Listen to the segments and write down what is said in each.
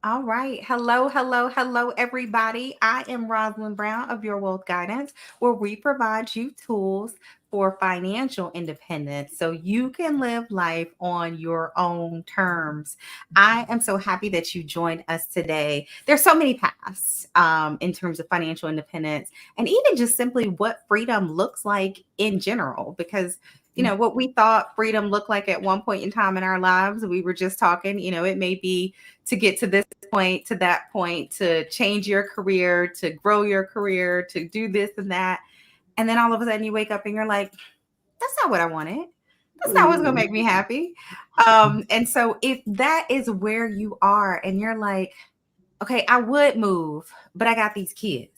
All right. Hello, hello, hello, everybody. I am Rosalind Brown of Your Wealth Guidance, where we provide you tools for financial independence so you can live life on your own terms. I am so happy that you joined us today. There's so many paths in terms of financial independence and even just simply what freedom looks like in general, because what we thought freedom looked like at one point in time in our lives, we were just talking, it may be to get to this point, to that point, to change your career, to grow your career, to do this and that. And then all of a sudden you wake up and you're like, that's not what I wanted. That's not what's going to Mhm. make me happy. And so if that is where you are and you're like, okay, I would move, but I got these kids.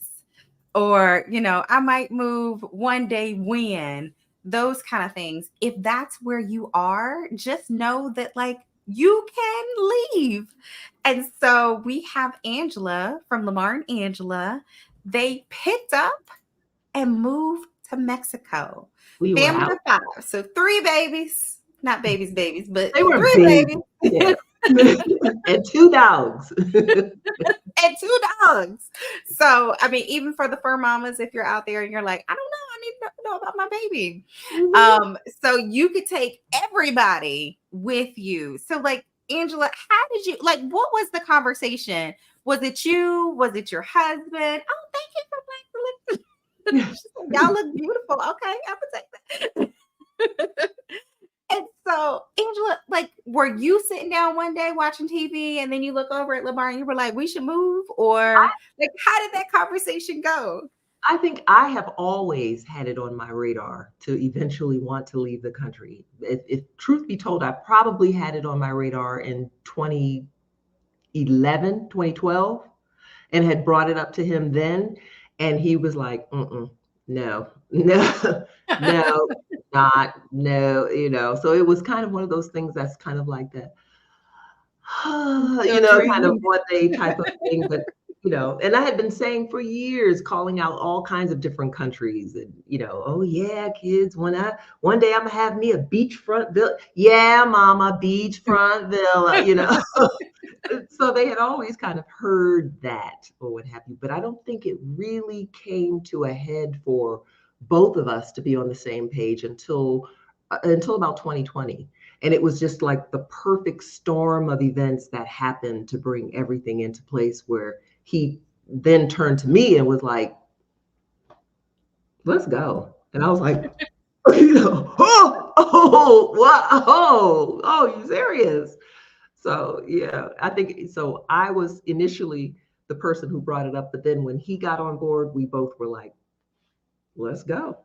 Or, I might move one day when those kind of things. If that's where you are, just know that like you can leave. And so we have Angela from Lamar and Angela. They picked up and moved to Mexico. We were Family out. of five. So three babies, not babies, but They were three big. babies. Yeah. And two dogs. And two dogs. So, I mean, even for the fur mamas, if you're out there and you're like, I don't know, I need to know about my baby. Mhm. So you could take everybody with you. So, like, Angela, how did you like what was the conversation? Was it you? Was it your husband? Oh, thank you for like She's like, y'all look beautiful. Okay, I'm gonna take that. And so, Angela, like, were you sitting down one day watching TV and then you look over at Lamar and you were like, we should move? Or like, how did that conversation go? I think I have always had it on my radar to eventually want to leave the country. If truth be told, I probably had it on my radar in 2011, 2012, and had brought it up to him then. And he was like, no, no, no, not, no, So it was kind of one of those things that's kind of like that, Still kind of dreaming. one day type of thing. But, and I had been saying for years, calling out all kinds of different countries and, oh yeah, kids, one day I'm gonna have me a beachfront villa. Yeah, mama, beachfront villa. So they had always kind of heard that or what have you, but I don't think it really came to a head for both of us to be on the same page until about 2020. And it was just like the perfect storm of events that happened to bring everything into place where he then turned to me and was like, let's go. And I was like, what? You serious? So yeah, I think so. I was initially the person who brought it up, but then when he got on board, we both were like, let's go.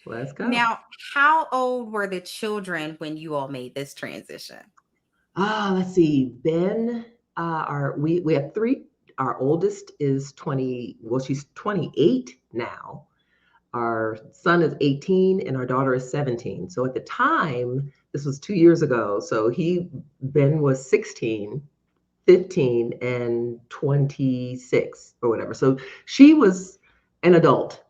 Let's go. Now, how old were the children when you all made this transition? Let's see. Ben, we have three. Our oldest is 20. Well, she's 28 now. Our son is 18 and our daughter is 17. So at the time, this was 2 years ago. So Ben was 16, 15, and 26 or whatever. So she was an adult,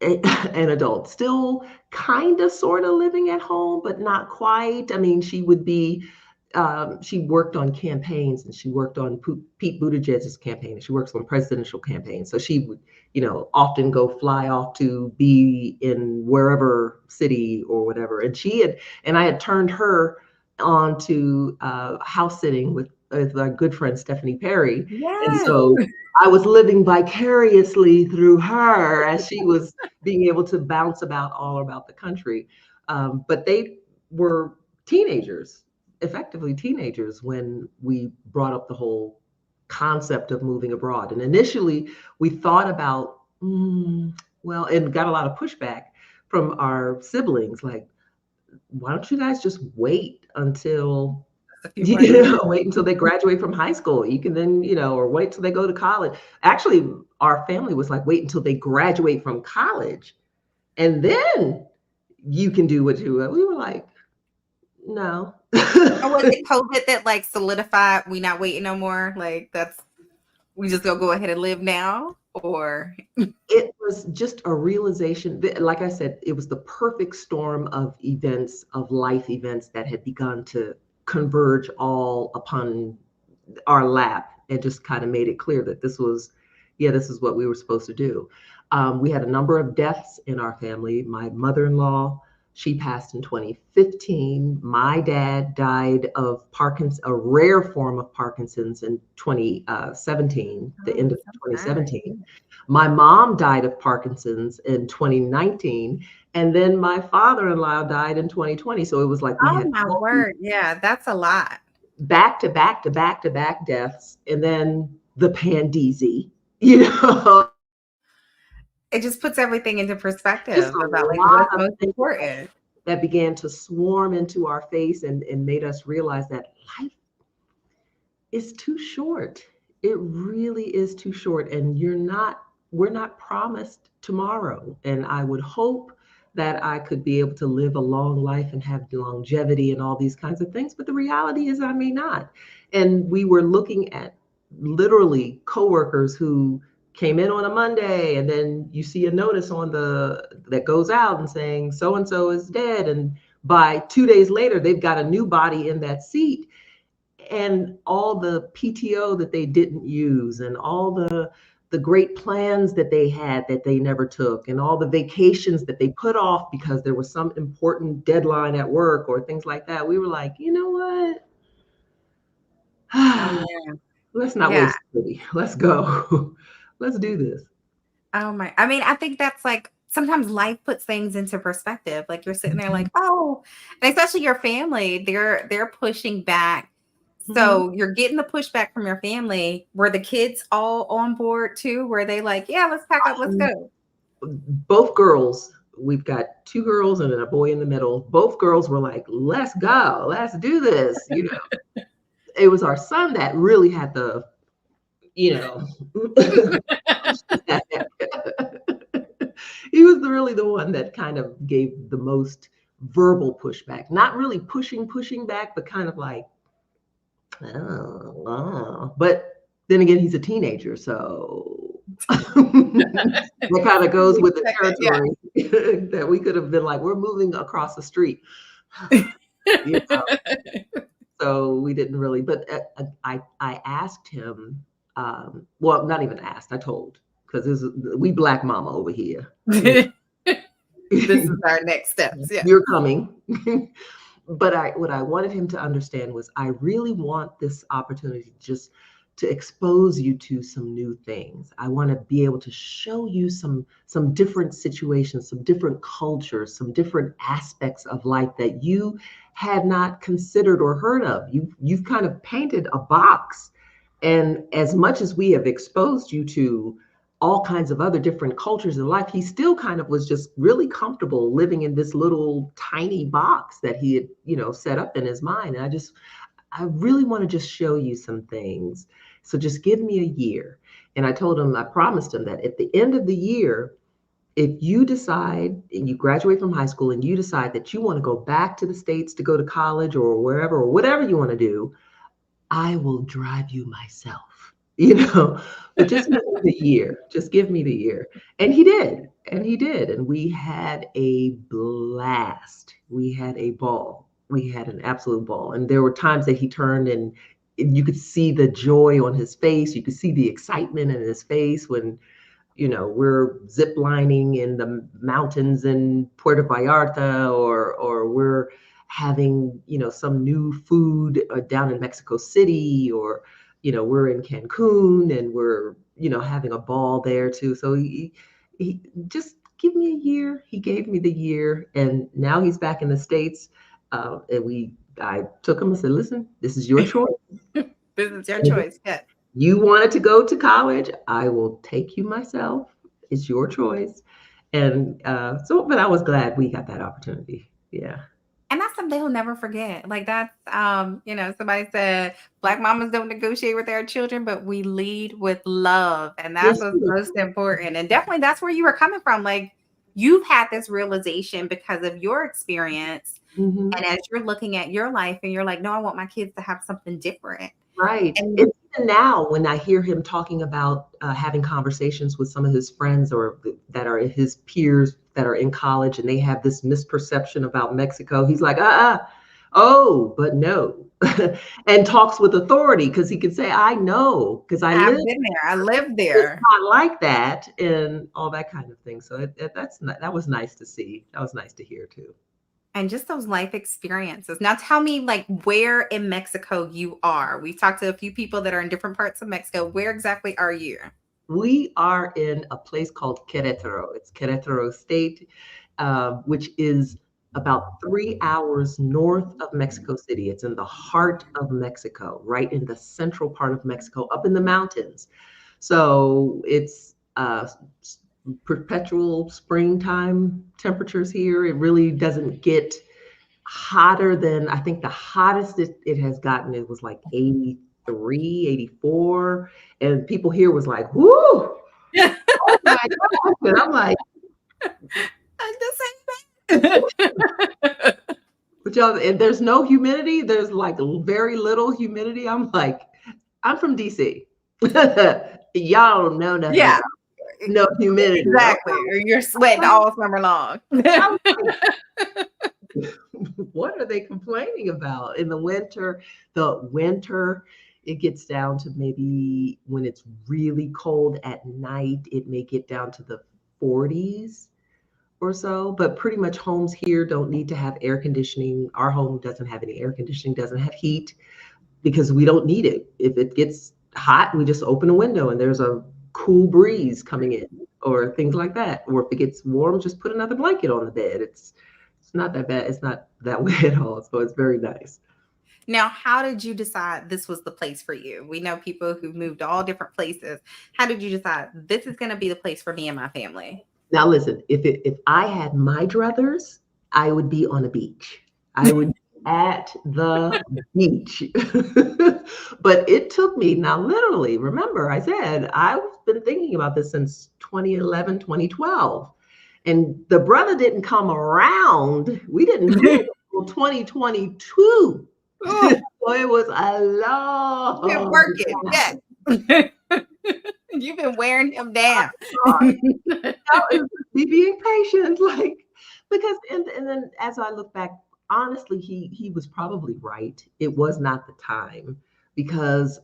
an adult, still kind of sort of living at home, but not quite. I mean, she worked on campaigns and she worked on Pete Buttigieg's campaign and she works on presidential campaigns. So she would, often go fly off to be in wherever city or whatever. And I had turned her on to house sitting with our good friend Stephanie Perry. And Yes. so I was living vicariously through her as she was being able to bounce about all about the country. But they were teenagers, effectively teenagers, when we brought up the whole concept of moving abroad. And initially, we thought about, well, and got a lot of pushback from our siblings, like, why don't you guys just wait until A few more years. wait until they graduate from high school. You can then, or wait till they go to college. Actually, our family was like, wait until they graduate from college and then you can do what you want. We were like, no. Or was it COVID that like solidified we not waiting no more? Like that's we just gonna go ahead and live now? Or It was just a realization that, like I said, it was the perfect storm of events, of life events that had begun to converge all upon our lap and just kind of made it clear that this was, yeah, this is what we were supposed to do. We had a number of deaths in our family. My mother-in-law, she passed in 2015. My dad died of Parkinson's, a rare form of Parkinson's in 2017, the Oh, end of so sorry. 2017. My mom died of Parkinson's in 2019. And then my father-in-law died in 2020. So it was like we Oh had my all these word. Yeah, that's a lot. back to back to back to back deaths. And then the pandeezy, you know, It just puts everything into just perspective a about like lot what's of most things important. that began to swarm into our face and made us realize that life is too short. It really is too short. And we're not promised tomorrow. And I would hope that I could be able to live a long life and have longevity and all these kinds of things. But the reality is I may not. And we were looking at literally coworkers who came in on a Monday, and then you see a notice on the that goes out and saying so and so is dead, and by 2 days later they've got a new body in that seat, and all the PTO that they didn't use, and all the great plans that they had that they never took, and all the vacations that they put off because there was some important deadline at work or things like that. We were like, you know Oh what? yeah. Let's not Yeah. waste city. Let's go. Let's do this. Oh my, I mean, I think that's like sometimes life puts things into perspective. Like you're sitting there Mhm. like, oh, and especially your family, they're pushing back. Mhm. So you're getting the pushback from your family. Were the kids all on board too? Were they like, yeah, let's pack up, let's Um, go? Both girls, we've got two girls and then a boy in the middle. Both girls were like, let's go, let's do this. It was our son that really had the, you know, he was really the one that kind of gave the most verbal pushback. Not really pushing back, but kind of like, oh, oh. But then again, he's a teenager, so that kind of goes We with the expect it, yeah. territory that we could have been like, we're moving across the street. You know, so we didn't really, but I asked him, well, not even asked, I told, because we black mama over here. This is our next steps. Yeah. You're coming. But what I wanted him to understand was I really want this opportunity just to expose you to some new things. I want to be able to show you some different situations, some different cultures, some different aspects of life that you had not considered or heard of. You've kind of painted a box. And as much as we have exposed you to all kinds of other different cultures in life, he still kind of was just really comfortable living in this little tiny box that he had, set up in his mind. And I really want to just show you some things. So just give me a year. And I told him, I promised him that at the end of the year, if you decide and you graduate from high school and you decide that you want to go back to the States to go to college or wherever or whatever you want to do, I will drive you myself, but just give me the year. Just give me the year. And he did. And he did. And we had a blast. We had a ball. We had an absolute ball. And there were times that he turned and you could see the joy on his face. You could see the excitement in his face when we're zip lining in the mountains in Puerto Vallarta, or we're having, some new food down in Mexico City, or, we're in Cancun and we're, having a ball there too. So he just give me a year. He gave me the year, and now he's back in the States. I took him and said, listen, this is your choice. This is your choice. Yeah. You wanted to go to college, I will take you myself. It's your choice. And but I was glad we got that opportunity. Yeah. And that's something he'll never forget. Like that's somebody said black mamas don't negotiate with their children, but we lead with love. And that's Yes. what's most important. And definitely that's where you were coming from. Like you've had this realization because of your experience. Hmm. And as you're looking at your life and you're like, no, I want my kids to have something different. Right. And And even now, when I hear him talking about having conversations with some of his friends or that are his peers that are in college and they have this misperception about Mexico, he's like, oh, but no. and talks with authority because he can say, I know, because I I've live. been there. I lived It's there. not like that and all that kind of thing. So that was nice to see. That was nice to hear too. And just those life experiences. Now tell me, like, where in Mexico you are. We've talked to a few people that are in different parts of Mexico. Where exactly are you? We are in a place called Querétaro. It's Querétaro State, which is about 3 hours north of Mexico City. It's in the heart of Mexico, right in the central part of Mexico, up in the mountains. So it's perpetual springtime temperatures here. It really doesn't get hotter than, I think the hottest it has gotten, it was like 83, 84. And people here was like, whoo, oh Yeah. my gosh. And I'm like, The same thing. but y'all, and there's no humidity. There's like very little humidity. I'm like, I'm from DC. Y'all don't know nothing Yeah, about no humidity. exactly. Or you're sweating all summer long. I'm what are they complaining about in the winter? The winter, it gets down to maybe when it's really cold at night, it may get down to the 40s or so. But pretty much homes here don't need to have air conditioning. Our home doesn't have any air conditioning, doesn't have heat because we don't need it. If it gets hot, we just open a window and there's a cool breeze coming in or things like that. Or if it gets warm, just put another blanket on the bed. It's not that bad. It's not that way at all. So it's very nice. Now, how did you decide this was the place for you? We know people who've moved to all different places. How did you decide this is going to be the place for me and my family? Now listen, if I had my druthers, I would be on a beach. I would be at the beach. But it took me now literally, remember I said I've been thinking about this since 2011, 2012. And the brother didn't come around. We didn't move until 2022. Oh, So it was a been long working. Yes. You've been wearing him down. time. It was me being patient, like because and then as I look back, honestly, he was probably right. It was not the time because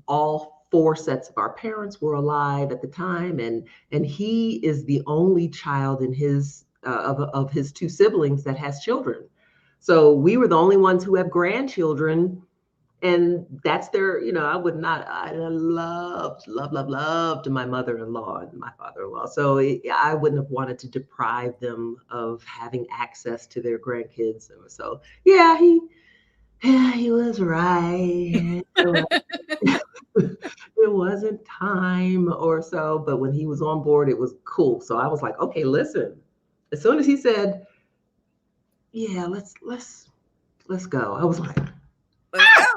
all four sets of our parents were alive at the time, and he is the only child in his of his two siblings that has children. So we were the only ones who have grandchildren and that's their, I would not, I loved my mother-in-law and my father-in-law. So I wouldn't have wanted to deprive them of having access to their grandkids. So yeah, he was right. It wasn't time or so, but when he was on board, it was cool. So I was like, okay, listen. As soon as he said, yeah, let's go. I was like, Let's go.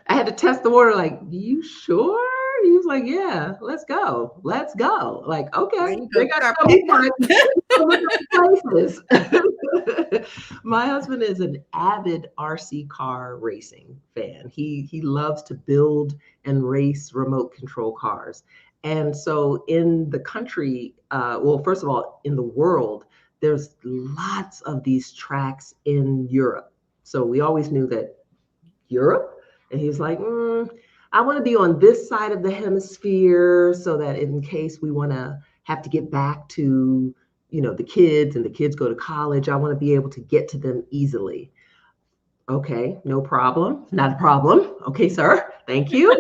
I had to test the water, like, you sure? He was like, yeah, let's go. Let's go. Like, There okay, you go. they got Start some packing up. places. My husband is an avid RC car racing fan. He loves to build and race remote control cars. And so in the country, well, first of all, in the world, there's lots of these tracks in Europe. So we always knew that Europe. And he's like, I want to be on this side of the hemisphere so that in case we want to have to get back to, the kids and the kids go to college, I want to be able to get to them easily. Okay, no problem. Not a problem. Okay, sir. Thank you.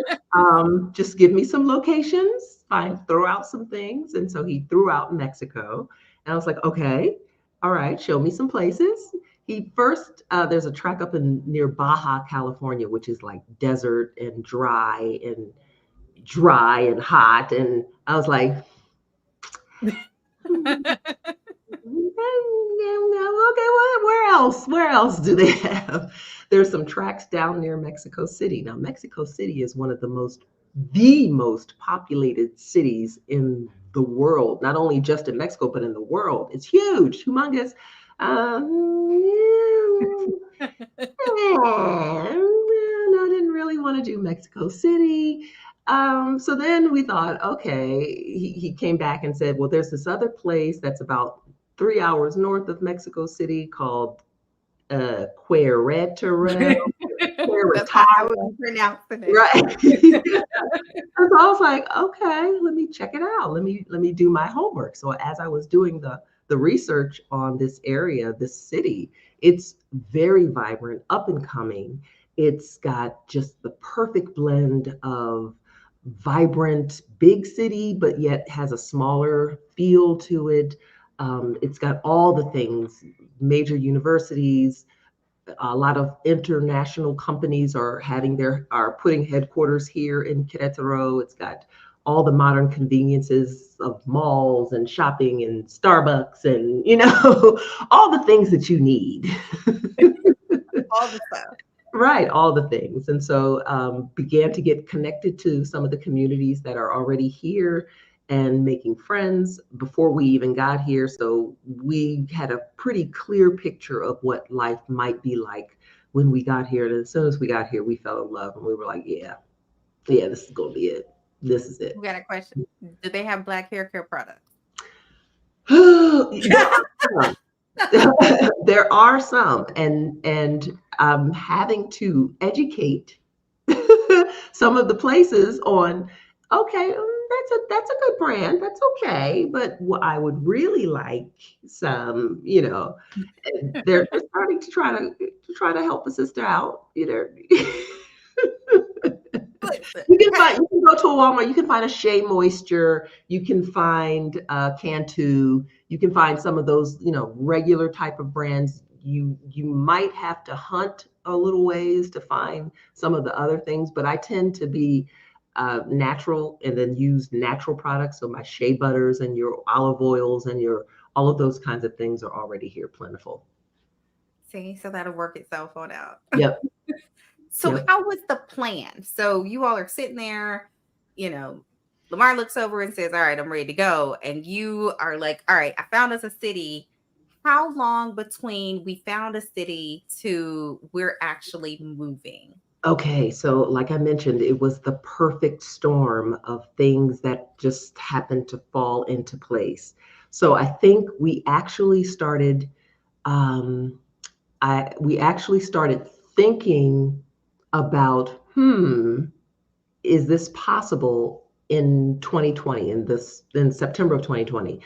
Just give me some locations. Fine, throw out some things. And so he threw out Mexico. And I was like, okay, all right, show me some places. He first, there's a track up in near Baja, California, which is like desert and dry and hot. And I was like, okay, where else? Where else do they have? There's some tracks down near Mexico City. Now, Mexico City is one of the most populated cities in the world, not only just in Mexico, but in the world. It's huge, humongous. No, I didn't really want to do Mexico City. So then we thought, okay, he came back and said, well, there's this other place that's about 3 hours north of Mexico City called Querétaro, That's how I would Querétaro, be pronouncing it. right? And so I was like, okay, let me check it out. Let me do my homework. So as I was doing the research on this area, this city, it's very vibrant, up and coming. It's got just the perfect blend of vibrant big city, but yet has a smaller feel to it. It's got all the things, major universities, a lot of international companies are putting headquarters here in Querétaro. It's got all the modern conveniences of malls and shopping and Starbucks and all the things that you need. All the stuff. Right, all the things. And so began to get connected to some of the communities that are already here and making friends before we even got here. So we had a pretty clear picture of what life might be like when we got here. And as soon as we got here, we fell in love and we were like, yeah, yeah, this is going to be it. This is it. We got a question. Do they have black hair care products? There are some. There are some, and I'm having to educate some of the places on. Okay, that's a good brand. That's okay, but what I would really like some, and they're starting to try to help a sister out. Listen, You can go to a Walmart, you can find a Shea Moisture, you can find Cantu, you can find some of those, regular type of brands. You might have to hunt a little ways to find some of the other things, but I tend to be natural and then use natural products. So my shea butters and your olive oils and your all of those kinds of things are already here plentiful. see, so that'll work itself on out. Yep. So Yep. how was the plan? So you all are sitting there, you know, Lamar looks over and says, "All right, I'm ready to go." And you are like, "All right, I found us a city." How long between we found a city to we're actually moving? Okay, so like I mentioned, it was the perfect storm of things that just happened to fall into place. So I think um, we actually started thinking about, is this possible in 2020, in September of 2020?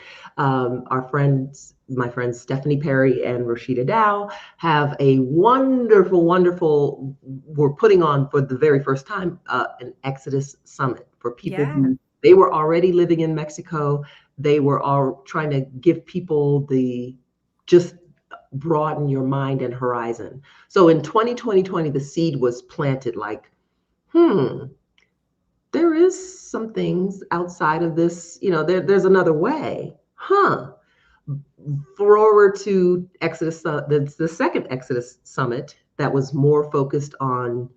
My friends Stephanie Perry and Rashida Dow have a wonderful. We're putting on for the very first time an Exodus Summit for people Yeah. who they were already living in Mexico. They were all trying to give people the just broaden your mind and horizon. So in 2020, the seed was planted like, hmm, there is some things outside of this, there's another way. Huh. Forward to Exodus, the second Exodus summit that was more focused on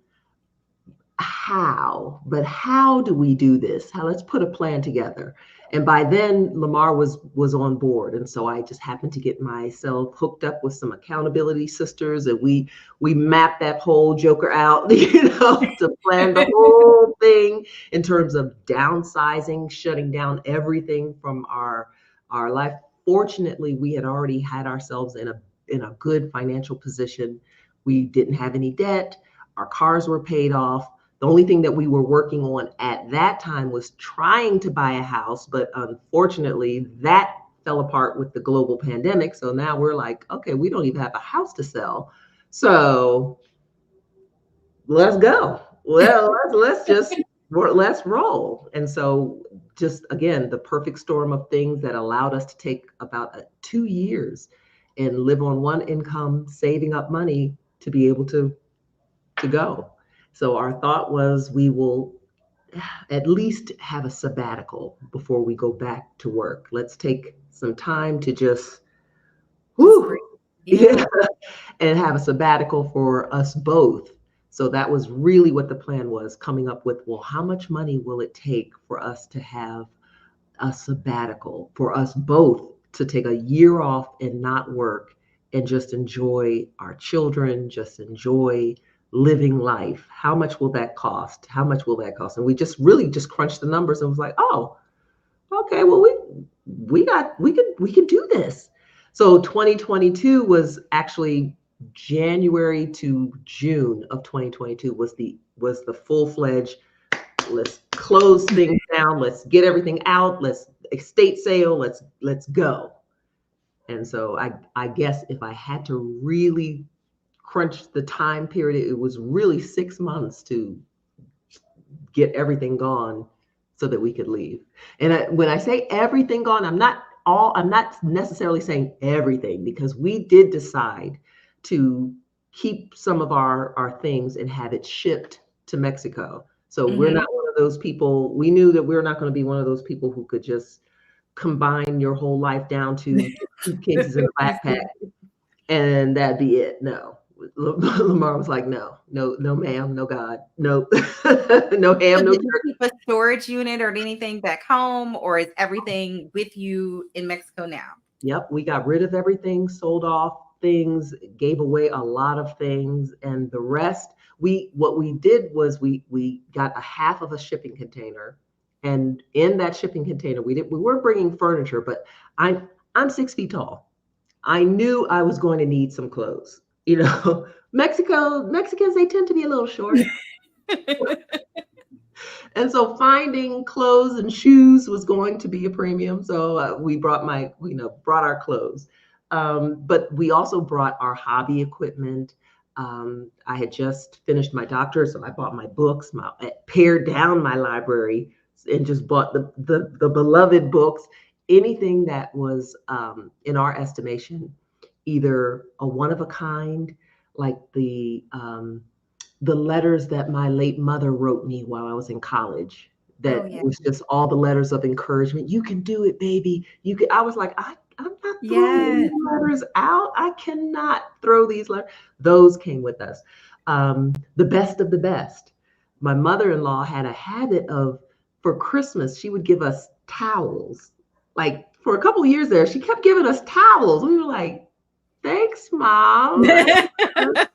how do we do this? How let's put a plan together. And by then Lamar was on board. And so I just happened to get myself hooked up with some accountability sisters and we mapped that whole joker out, to plan the whole thing in terms of downsizing, shutting down everything from our life. Fortunately, we had already had ourselves in a good financial position. We didn't have any debt. Our cars were paid off. The only thing that we were working on at that time was trying to buy a house, but unfortunately, that fell apart with the global pandemic. So now we're like, okay, we don't even have a house to sell. So let's go. Well, let's roll. And so just again, the perfect storm of things that allowed us to take about 2 years and live on one income, saving up money to be able to go. So our thought was we will at least have a sabbatical before we go back to work. Let's take some time to just, Just breathe. whoo, yeah, Yeah. and have a sabbatical for us both. So that was really what the plan was, coming up with, well, how much money will it take for us to have a sabbatical, for us both to take a year off and not work and just enjoy our children, just enjoy living life. How much will that cost? How much will that cost? And we just really just crunched the numbers and was like, oh, okay, well we could do this. So 2022 was actually January to June of 2022 was the full-fledged, let's close things down, let's get everything out, let's estate sale, let's go. And so I guess if I had to really crunch the time period, it was really 6 months to get everything gone so that we could leave. And when I say everything gone, I'm not necessarily saying everything, because we did decide to keep some of our things and have it shipped to Mexico. So we're Mhm. not one of those people. We knew that we're not going to be one of those people who could just combine your whole life down to suitcases and a backpack and that'd be it. No. Lamar was like, no, no, no, ma'am, no, God, no, no So ham, no did you turkey. keep a storage unit or anything back home, or is everything with you in Mexico now? Yep, we got rid of everything, sold off things, gave away a lot of things, and the rest. What we did was we got a half of a shipping container, and in that shipping container, we weren't bringing furniture, but I'm 6 feet tall. I knew I was going to need some clothes. Mexicans, they tend to be a little short. And so finding clothes and shoes was going to be a premium. So we brought our clothes. But we also brought our hobby equipment. I had just finished my doctorate, so I bought my books, pared down my library, and just bought the beloved books, anything that was, in our estimation, either a one of a kind, like the letters that my late mother wrote me while I was in college. Oh, That yeah. was just all the letters of encouragement. You can do it, baby. You can. I was like, I'm not throwing these Yes. letters out. I cannot throw these letters. Those came with us. The best of the best. My mother-in-law had a habit of, for Christmas, she would give us towels. Like for a couple of years there, she kept giving us towels. We were like, thanks, mom. Got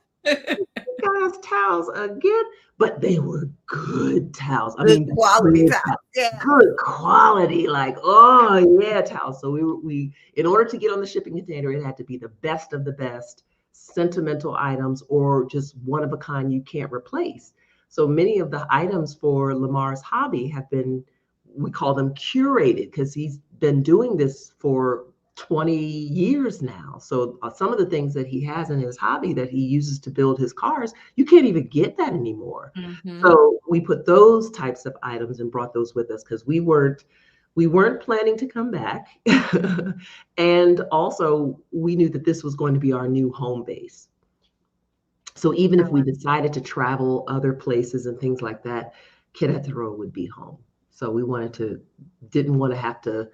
us towels again, but they were good towels. I Good mean, quality good, time. Yeah. good quality. Like, oh yeah, towels. So we in order to get on the shipping container, it had to be the best of the best, sentimental items, or just one of a kind you can't replace. So many of the items for Lamar's hobby have been, we call them curated, because he's been doing this for 20 years now. So some of the things that he has in his hobby that he uses to build his cars, you can't even get that anymore. Mhm. So we put those types of items and brought those with us, because we weren't planning to come back. And also we knew that this was going to be our new home base. So even I if we love decided to travel other places and things like that, Querétaro would be home. So we didn't want to have to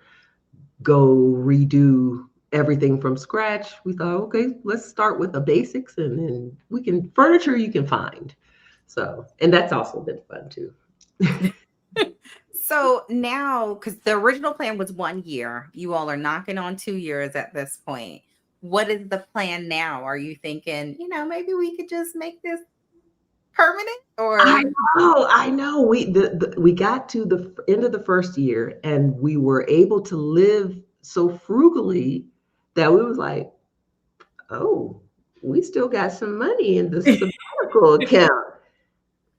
go redo everything from scratch. We thought, okay, let's start with the basics, and then furniture you can find. So, and that's also been fun too. So now, because the original plan was 1 year, you all are knocking on 2 years at this point. What is the plan now? Are you thinking, maybe we could just make this permanent I or I know. We got to the end of the first year, and we were able to live so frugally that we was like, oh, we still got some money in the sabbatical account.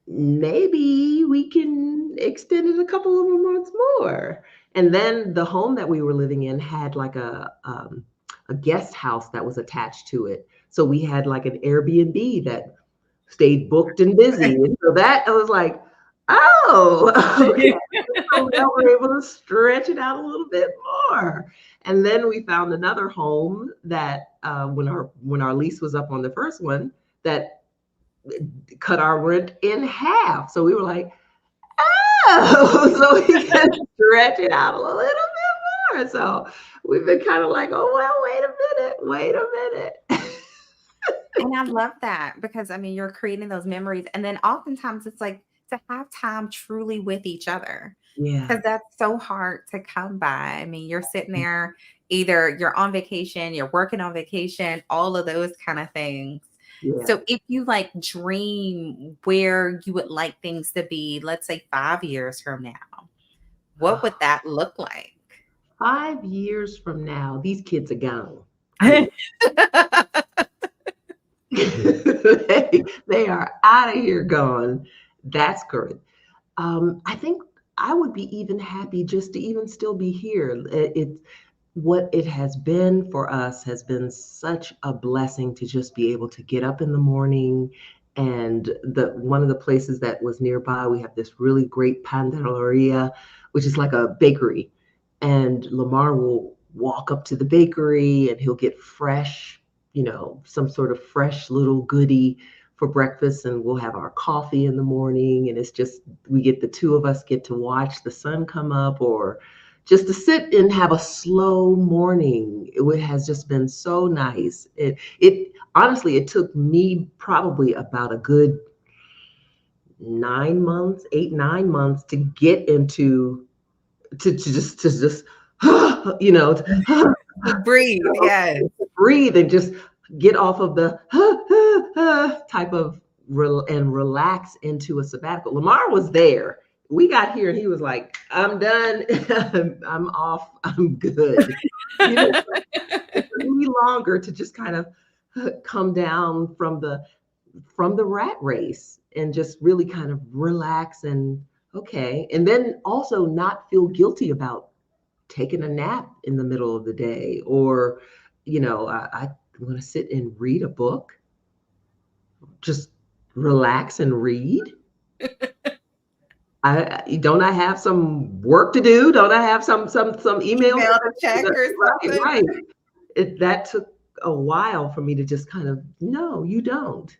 Maybe we can extend it a couple of months more. And then the home that we were living in had like a guest house that was attached to it. So we had like an Airbnb that stayed booked and busy. And so that I was like, oh, okay. So now we're able to stretch it out a little bit more. And then we found another home that, when our lease was up on the first one, that cut our rent in half. So we were like, oh, so we can stretch it out a little bit more. So we've been kind of like, oh, well, wait a minute. and I love that because I mean you're creating those memories. And then oftentimes it's like to have time truly with each other. Yeah. Because that's so hard to come by. I mean, you're sitting there, either you're on vacation, you're working on vacation, all of those kind of things. Yeah. So if you like dream where you would like things to be, let's say 5 years from now, what would that look like? 5 years from now, these kids are gone. I mean, They are out of here gone. That's good. I think I would be even happy just to even still be here. What it has been for us has been such a blessing to just be able to get up in the morning. And the one of the places that was nearby, we have this really great panaderia, which is like a bakery. And Lamar will walk up to the bakery and he'll get fresh, some sort of fresh little goodie for breakfast, and we'll have our coffee in the morning. And it's just, we get the two of us get to watch the sun come up, or just to sit and have a slow morning. It has just been so nice. It honestly, it took me probably about a good 9 months, 8, 9 months to get into to just Breathe. Yes. breathe and just get off of the type of and relax into a sabbatical. Lamar was there. We got here and he was like, I'm done. I'm off. I'm good. It took me longer to just kind of come down from the rat race and just really kind of relax and okay. And then also not feel guilty about taking a nap in the middle of the day, or I want to sit and read a book, just relax and read. I have some work to do, don't I have some emails Email to check or right, something. right. That took a while for me to just kind of, no, you don't.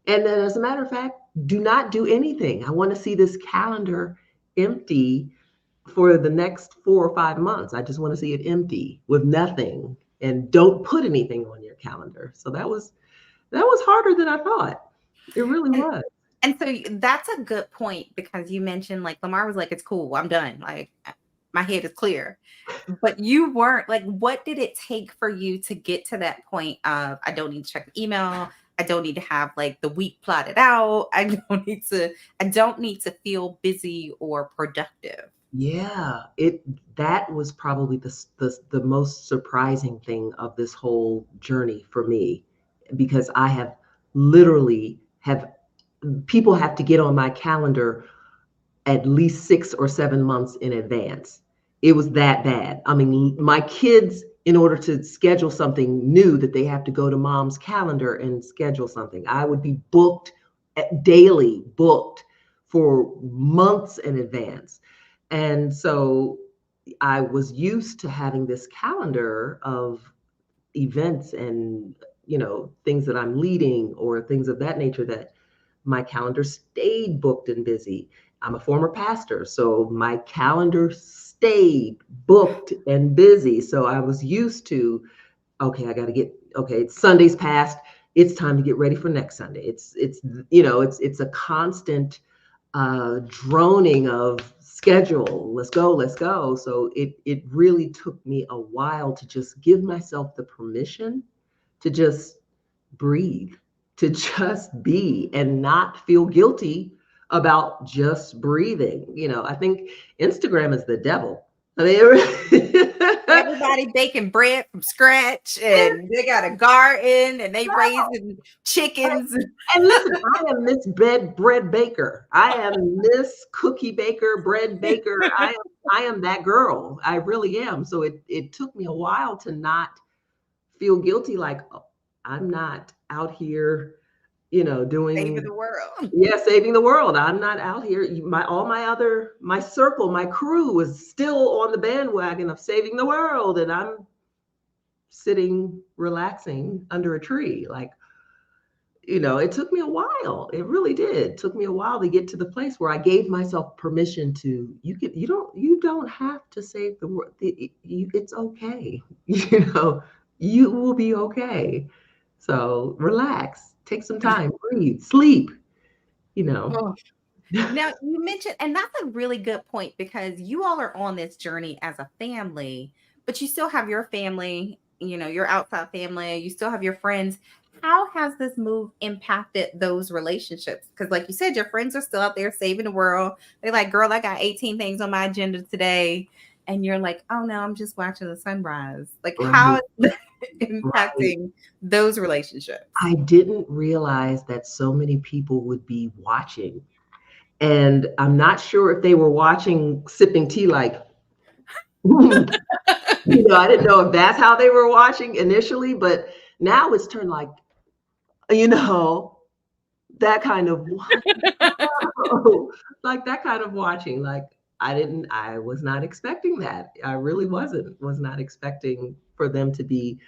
And then, as a matter of fact, do not do anything. I want to see this calendar empty for the next 4 or 5 months. I just want to see it empty with nothing, and don't put anything on your calendar. So that was harder than I thought. It really And was. and so that's a good point, because you mentioned like Lamar was like, it's cool, I'm done. Like my head is clear. But you weren't like, what did it take for you to get to that point of I don't need to check email. I don't need to have like the week plotted out. I don't need to feel busy or productive. Yeah, that was probably the most surprising thing of this whole journey for me, because I have literally have people have to get on my calendar at least 6 or 7 months in advance. It was that bad. I mean, my kids, in order to schedule something, knew that they have to go to mom's calendar and schedule something. I would be booked, daily booked for months in advance. And so I was used to having this calendar of events and, things that I'm leading or things of that nature, that my calendar stayed booked and busy. I'm a former pastor, so my calendar stayed booked and busy. So I was used to, okay, I got to get, okay, Sunday's passed. It's time to get ready for next Sunday. It's a constant droning of schedule. Let's go, let's go. So it really took me a while to just give myself the permission to just breathe, to just be and not feel guilty about just breathing. I think Instagram is the devil. I mean, Everybody baking bread from scratch, and they got a garden, and they raising chickens. and listen, I am Miss Bread Baker. I am Miss Cookie Baker, Bread Baker. I am that girl. I really am. So it took me a while to not feel guilty, like, oh, I'm not out here, Saving doing, the world. yeah, saving the world. I'm not out here. My circle, my crew is still on the bandwagon of saving the world, and I'm sitting relaxing under a tree. Like, it took me a while. It really did. It took me a while to get to the place where I gave myself permission to, you don't have to save the world. It's okay. You will be okay. So relax, take some time, breathe, sleep, you know. Oh. Now you mentioned, and that's a really good point, because you all are on this journey as a family, but you still have your family, your outside family, you still have your friends. How has this move impacted those relationships? Because, like you said, your friends are still out there saving the world. They're like, girl, I got 18 things on my agenda today. and you're like, oh no, I'm just watching the sunrise. Like, how Right, is that right. impacting those relationships? I didn't realize that so many people would be watching. And I'm not sure if they were watching sipping tea like, I didn't know if that's how they were watching initially, but now it's turned like, you know, that kind of like that kind of watching. Like I was not expecting that. I really was not expecting for them to be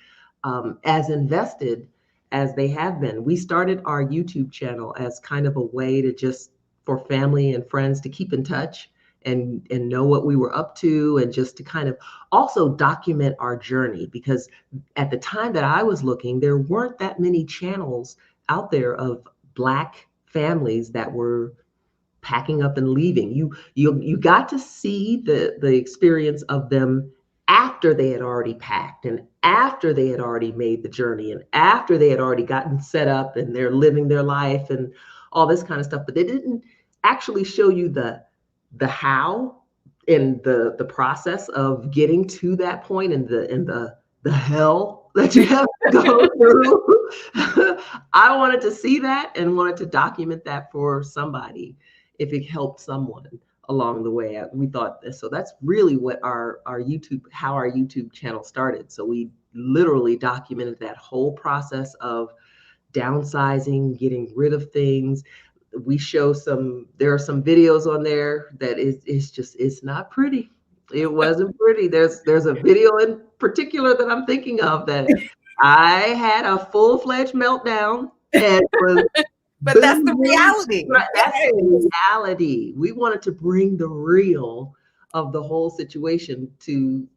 as invested as they have been. We started our YouTube channel as kind of a way to just for family and friends to keep in touch and know what we were up to and just to kind of also document our journey because at the time that I was looking, there weren't that many channels out there of Black families that were packing up and leaving. You got to see the experience of them after they had already packed and after they had already made the journey and after they had already gotten set up and they're living their life and all this kind of stuff. But they didn't actually show you the how in the process of getting to that point and the hell that you have to go through. I wanted to see that and wanted to document that for somebody if it helped someone along the way. We thought this. So that's really what our YouTube, how our YouTube channel started. So we literally documented that whole process of downsizing, getting rid of things. We show there are some videos on there that is just, it's not pretty. It wasn't pretty. There's a video in particular that I'm thinking of that I had a full-fledged meltdown and was But that's the boozing. reality. Right, that's the reality. We wanted to bring the real of the whole situation to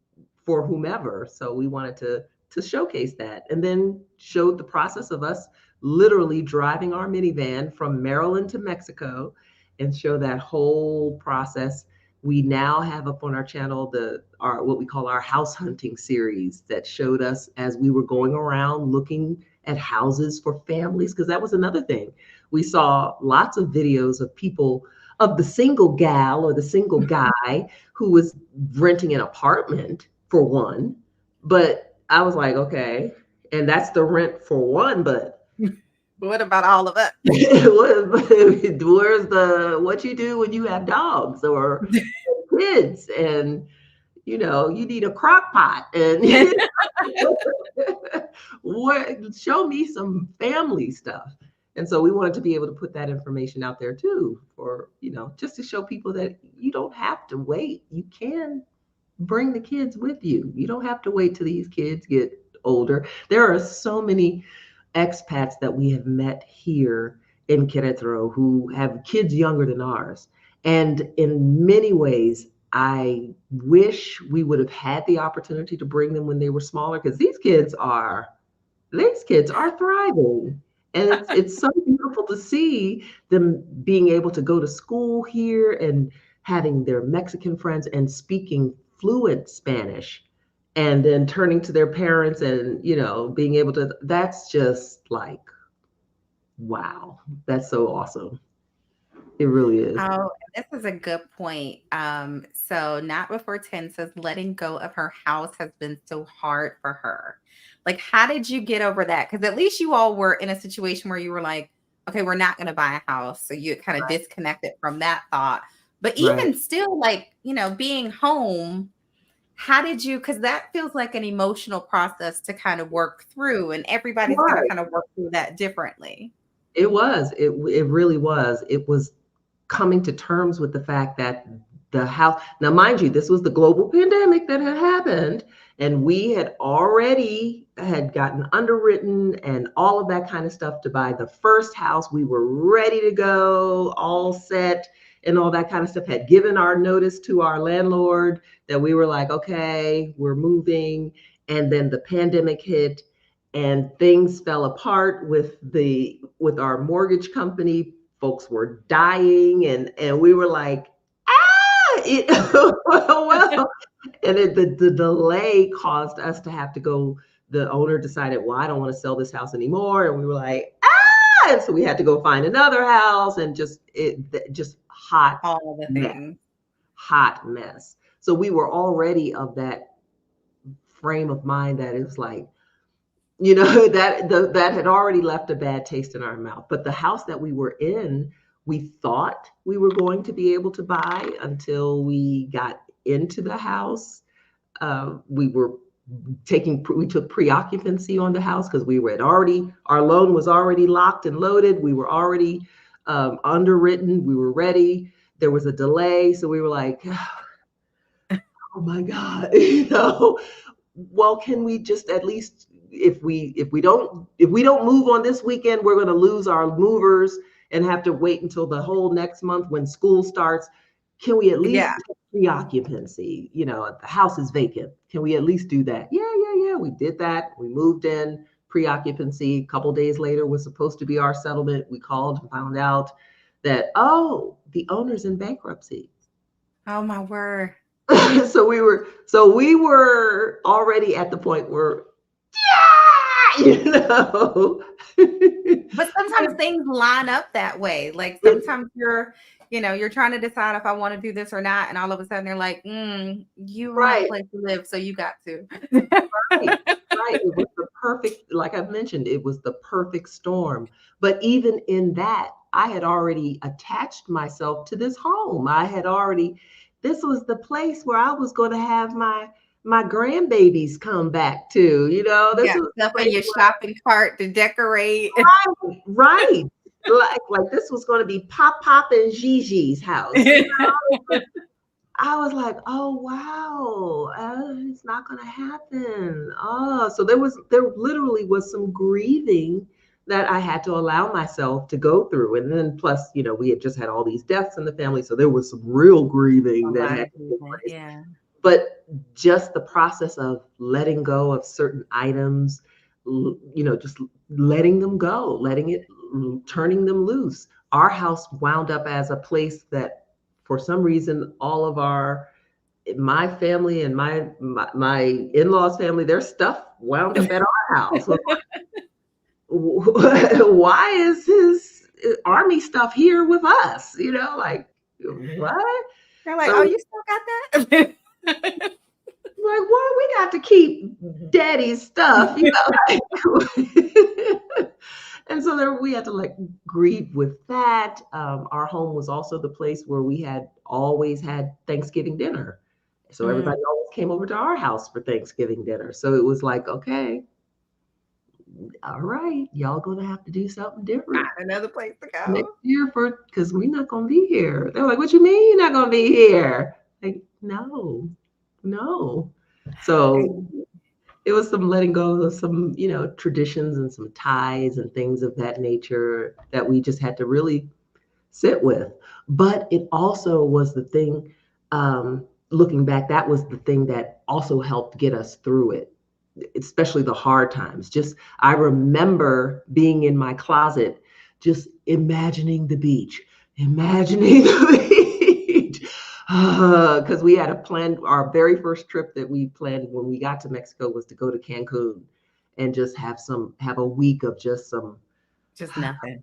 for whomever. So we wanted to showcase that and then showed the process of us literally driving our minivan from Maryland to Mexico and show that whole process. We now have up on our channel our what we call our house hunting series that showed us as we were going around looking at houses for families because that was another thing. We saw lots of videos of people of the single gal or the single guy who was renting an apartment for one. But I was like, okay, and that's the rent for one, but What about all of us? where's the what you do when you have dogs or kids and you need a crock pot and what show me some family stuff. And so we wanted to be able to put that information out there too for just to show people that you don't have to wait. You can bring the kids with you. You don't have to wait till these kids get older. There are so many expats that we have met here in Querétaro who have kids younger than ours. And in many ways, I wish we would have had the opportunity to bring them when they were smaller because these kids are thriving. And it's so beautiful to see them being able to go to school here and having their Mexican friends and speaking fluent Spanish and then turning to their parents and being able to that's just like wow, that's so awesome. It really is. Oh, this is a good point. So Not Before 10 says letting go of her house has been so hard for her. Like, how did you get over that? Because at least you all were in a situation where you were like, okay, we're not going to buy a house. So you kind of Right, disconnected from that thought. But right, even still, like, being home, how did you, because that feels like an emotional process to kind of work through, and everybody's going to right. kind of work through that differently. It really was. It was coming to terms with the fact that the house, now mind you, this was the global pandemic that had happened, and we had already had gotten underwritten and all of that kind of stuff to buy the first house. We were ready to go, all set and all that kind of stuff. Had given our notice to our landlord that we were like, okay, we're moving. And then the pandemic hit and things fell apart with our mortgage company. Folks were dying and we were like, well, and the delay caused us to have to go. The owner decided, well, I don't want to sell this house anymore, and we were like, and so we had to go find another house, and just hot All the mess, things. hot mess. So we were already of that frame of mind that it's like, that had already left a bad taste in our mouth. But the house that we were in, we thought we were going to be able to buy until we got into the house. We took pre-occupancy on the house because our loan was already locked and loaded. We were already underwritten. We were ready. There was a delay. So we were like, oh my God, well, can we just at least, if we don't move on this weekend, we're going to lose our movers and have to wait until the whole next month when school starts. Can we at least Yeah. take pre-occupancy? The house is vacant. Can we at least do that? Yeah. We did that. We moved in pre-occupancy. A couple days later was supposed to be our settlement. We called and found out that, oh, the owner's in bankruptcy. Oh my word. So we were already at the point where, yeah, But sometimes things line up that way. Like sometimes you're trying to decide if I want to do this or not, and all of a sudden they're like, you don't have a Right, place to live, so you got to. right, right. It was the perfect, like I've mentioned, it was the perfect storm. But even in that, I had already attached myself to this home. This was the place where I was going to have my grandbabies come back to. You This got was the stuff in place your where, shopping cart to decorate. right. Like this was going to be Pop and Gigi's house. I was like, oh wow, it's not gonna happen. Oh, so there literally was some grieving that I had to allow myself to go through. And then plus, we had just had all these deaths in the family. So there was some real A grieving that lot had of to take people, place. yeah. But just the process of letting go of certain items, just letting them go, turning them loose. Our house wound up as a place that for some reason all of my family and my in-laws family, their stuff wound up at our house. Why is his army stuff here with us? Like what? They're like, oh, So you still got that? like, why we got to keep daddy's stuff? Like, and so there we had to like grieve with that. Our home was also the place where we had always had Thanksgiving dinner. So Mm, everybody always came over to our house for Thanksgiving dinner. So it was like, okay, all right, y'all gonna have to do something find different another place to next go. year because we're not gonna be here. They're like, what you mean you're not gonna be here? Like, no, no. So And it was some letting go of some, traditions and some ties and things of that nature that we just had to really sit with. But it also was the thing, looking back, that was the thing that also helped get us through it, especially the hard times. Just, I remember being in my closet, just imagining the beach, imagining the beach. Because we had a plan, our very first trip that we planned when we got to Mexico was to go to Cancun and just have a week of just some, just nothing.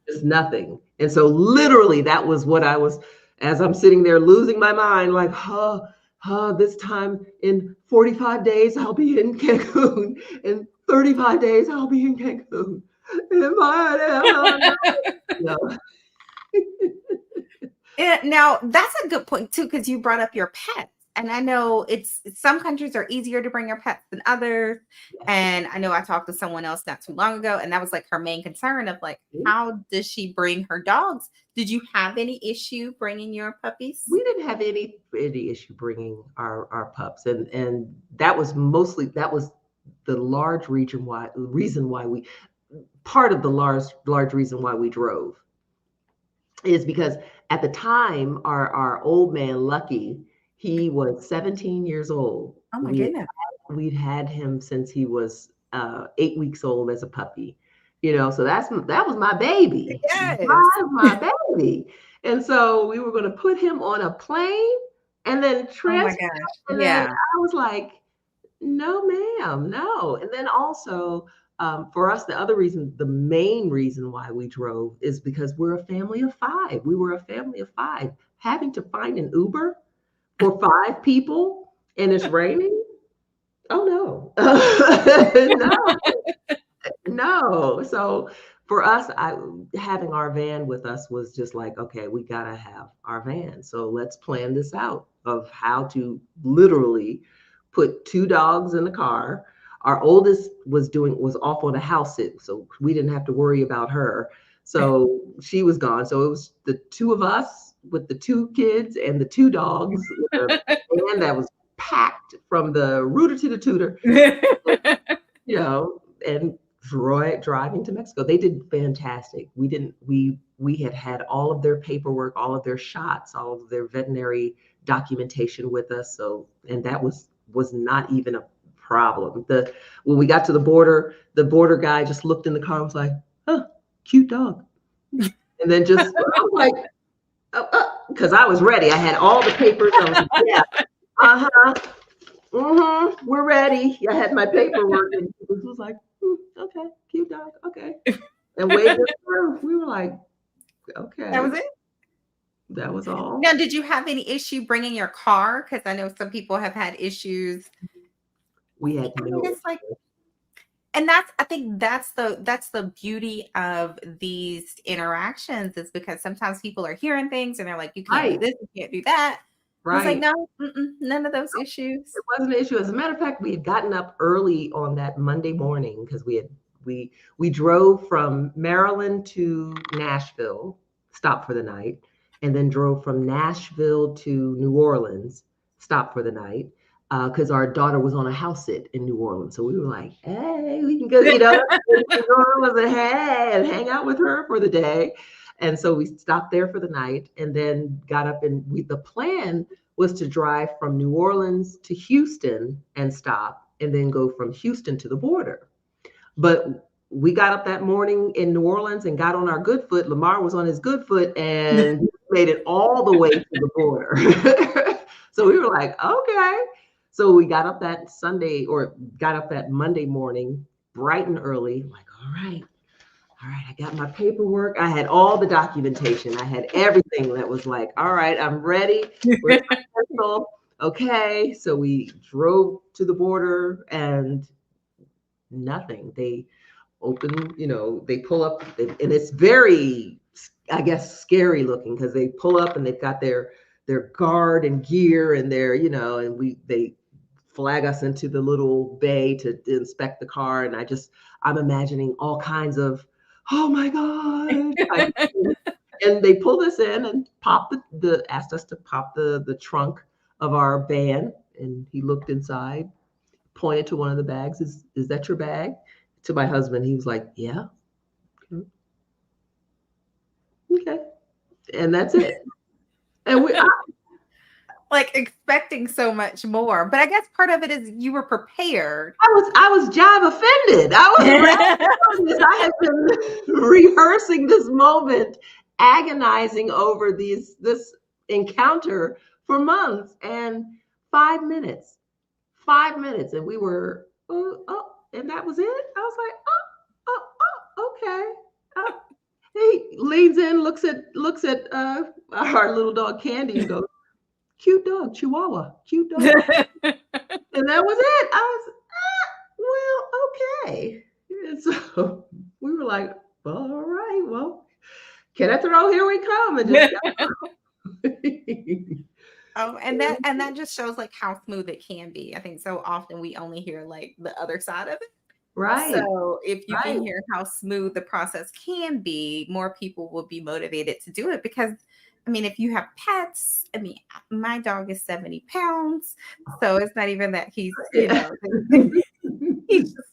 just nothing. And so literally that was what I was, as I'm sitting there losing my mind, like, this time in 45 days, I'll be in Cancun. In 35 days, I'll be in Cancun. Yeah. Now that's a good point too, because you brought up your pets. And I know it's some countries are easier to bring your pets than others. And I know I talked to someone else not too long ago, and that was like her main concern of like, how does she bring her dogs? Did you have any issue bringing your puppies? We didn't have any issue bringing our pups, and that was the large reason why we part of the large reason why we drove is because at the time our old man Lucky, he was 17 years old. Oh my goodness. We'd had him since he was 8 weeks old as a puppy, so that was my baby. Yes. That was my baby. And so we were going to put him on a plane and then Oh my transfer. gosh. And then Yeah. I was like, no, ma'am, no. And then also, for us, the main reason why we drove is because we're a family of five. We were a family of five. Having to find an Uber for 5 people and it's raining? Oh no. No, no. So for us, having our van with us was just like, okay, we gotta have our van. So let's plan this out of how to literally put 2 dogs in the car. Our oldest was off on a house sit, so we didn't have to worry about her. So she was gone. So it was the two of us with the 2 kids and the 2 dogs with a van that was packed from the rooter to the tutor, and driving to Mexico. They did fantastic. We had all of their paperwork, all of their shots, all of their veterinary documentation with us. So, and that was not even a problem. When we got to the border guy just looked in the car and was like, "Huh, cute dog," and then just I was like, because I was ready. I had all the papers. I was like, yeah, uh-huh. We're ready. I had my paperwork, and he was like, okay, cute dog, okay, and waved us through. We were like, That was okay, it? that was all. Now, did you have any issue bringing your car? Because I know some people have had issues. We had I mean, no. it's like, and I think that's the beauty of these interactions, is because sometimes people are hearing things and they're like, you can't do Right, this, you can't do that. And it's like, right. no, none of those issues. It wasn't an issue. As a matter of fact, we had gotten up early on that Monday morning because we drove from Maryland to Nashville, stopped for the night, and then drove from Nashville to New Orleans, stopped for the night, because our daughter was on a house sit in New Orleans. So we were like, hey, we can go, New Orleans and hey, and hang out with her for the day. And so we stopped there for the night and then got up and the plan was to drive from New Orleans to Houston and stop, and then go from Houston to the border. But we got up that morning in New Orleans and got on our good foot. Lamar was on his good foot and made it all the way to the border. So we were like, okay. So we got up that Sunday or got up that Monday morning, bright and early, like, all right, I got my paperwork. I had all the documentation. I had everything that was like, all right, I'm ready. Where's my pencil? Okay. So we drove to the border and nothing. They open, they pull up and it's very, I guess, scary looking because they pull up and they've got their guard and gear and and they flag us into the little bay to inspect the car. And I'm imagining all kinds of, oh my God. And they pulled us in and asked us to pop the trunk of our van. And he looked inside, pointed to one of the bags. Is that your bag? To my husband, he was like, yeah. Okay. And that's it. And Like expecting so much more. But I guess part of it is you were prepared. I was jive offended. I was ready. I had been rehearsing this moment, agonizing over this encounter for months, and 5 minutes, and we were and that was it. I was like, okay. He leans in, looks at our little dog Candy, and goes, cute dog, Chihuahua, cute dog. And that was it. I was, well, okay. And so we were like, all right, well, Querétaro, here we come. And just Oh, and that just shows like how smooth it can be. I think so often we only hear like the other side of it. right, So if you right. can hear how smooth the process can be, more people will be motivated to do it. Because I mean, if you have pets, I mean, my dog is 70 pounds. So it's not even that he's, he's just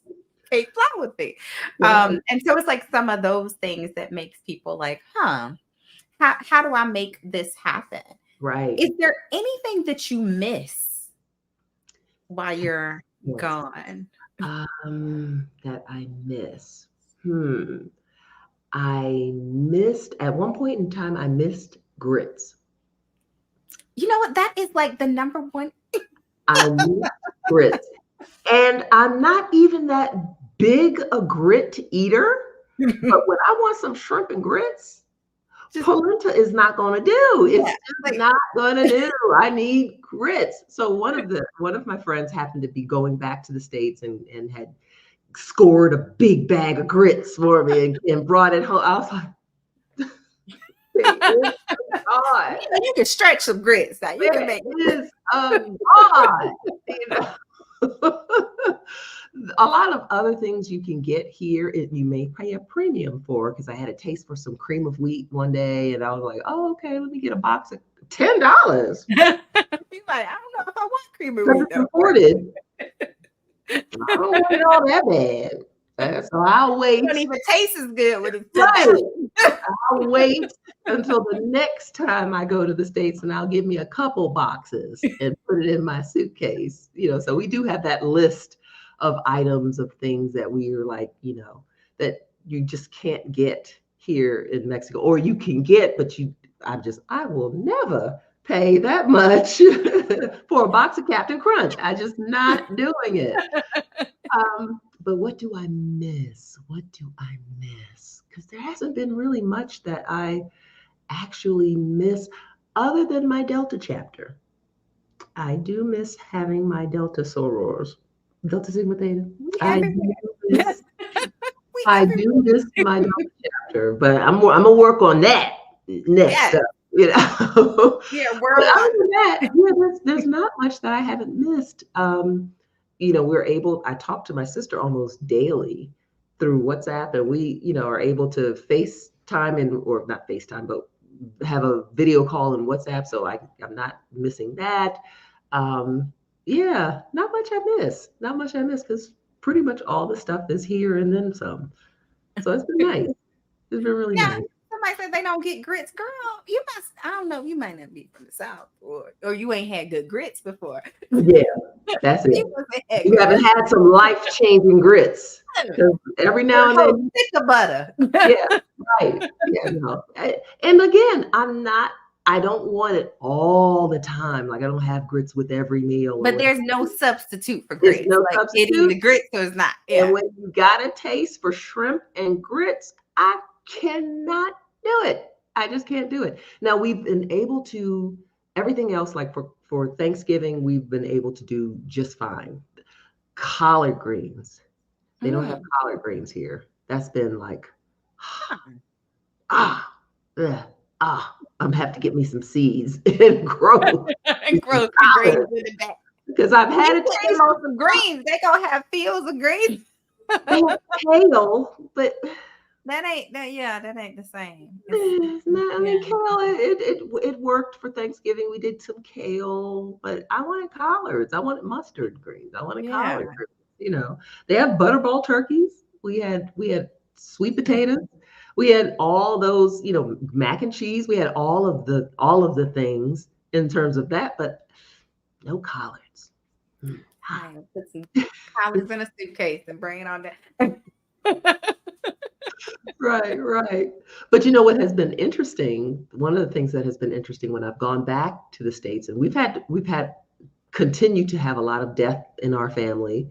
fake flat with me. Right, And so it's like some of those things that makes people like, how do I make this happen? right. Is there anything that you miss while you're Yes. gone? That I miss. I missed at one point in time. I missed grits. You know what? That is like the number one. I missed grits, and I'm not even that big a grit eater. But when I want some shrimp and grits, Just polenta is not going to do. It's yeah, just like not going to do. I need grits. So one of my friends happened to be going back to the States and had scored a big bag of grits for me and brought it home. I was like, it is God. you can stretch some grits now. You can It make is a God. You know? A lot of other things you can get here, you may pay a premium for, because I had a taste for some cream of wheat one day, and I was like, "Oh, okay, let me get a box of $10 You're like, I don't know if I want cream of because wheat it's no more. imported. I don't want it all that bad, so I'll It wait. don't even taste as good when it's $10. Right, I'll wait until the next time I go to the States, and I'll give me a couple boxes and put it in my suitcase. So we do have that list of items of things that we are like, that you just can't get here in Mexico, or you can get, but I will never pay that much for a box of Captain Crunch. I just not doing it. But what do I miss? What do I miss? Because there hasn't been really much that I actually miss other than my Delta chapter. I do miss having my Delta sorors. Delta Sigma Theta. We I do everywhere. miss We I do miss my everywhere. Delta chapter, but I'm gonna work on that next Yes. up. Yeah, But worldwide. other than that, yeah, there's not much that I haven't missed. I talk to my sister almost daily through WhatsApp, and we, are able to FaceTime or not FaceTime, but have a video call in WhatsApp. So I'm not missing that. Um, yeah, not much I miss. Not much I miss because pretty much all the stuff is here and then some. So it's been nice. It's been really Yeah. nice. Somebody said they don't get grits. Girl, you must, I don't know, you might not be from the South or you ain't had good grits before. Yeah, that's it. You must have had You good haven't grits. had some life-changing grits. Because every Or now and no then, stick of butter. yeah, right. Yeah, no. And again, I don't want it all the time. Like I don't have grits with every meal or But whatever. there's no substitute for There's grits. no Like it substitute. either grits or it's not. And Yeah. when you got a taste for shrimp and grits, I cannot do it. I just can't do it. Now we've been able to everything else, like for Thanksgiving, we've been able to do just fine. Collard greens. They don't have Mm. collard greens here. That's been like, Huh. ah, ugh, I'm gonna have to get me some seeds and grow And me some grow some greens collards in the back. because I've You had a put them taste. on some greens, they gonna have fields of greens. They have kale, but That ain't that yeah, that ain't the same. it's not, I mean, Yeah. kale, it worked for Thanksgiving. We did some kale, but I wanted collards. I wanted mustard greens. I wanted Yeah. collard greens. They have butterball turkeys. We had sweet potatoes. We had all those, mac and cheese. We had all of the things in terms of that, but no collards. I put some collards in a suitcase and bring it on down. Right, right. But you know what has been interesting? One of the things that has been interesting when I've gone back to the States, and we've had continue to have a lot of death in our family,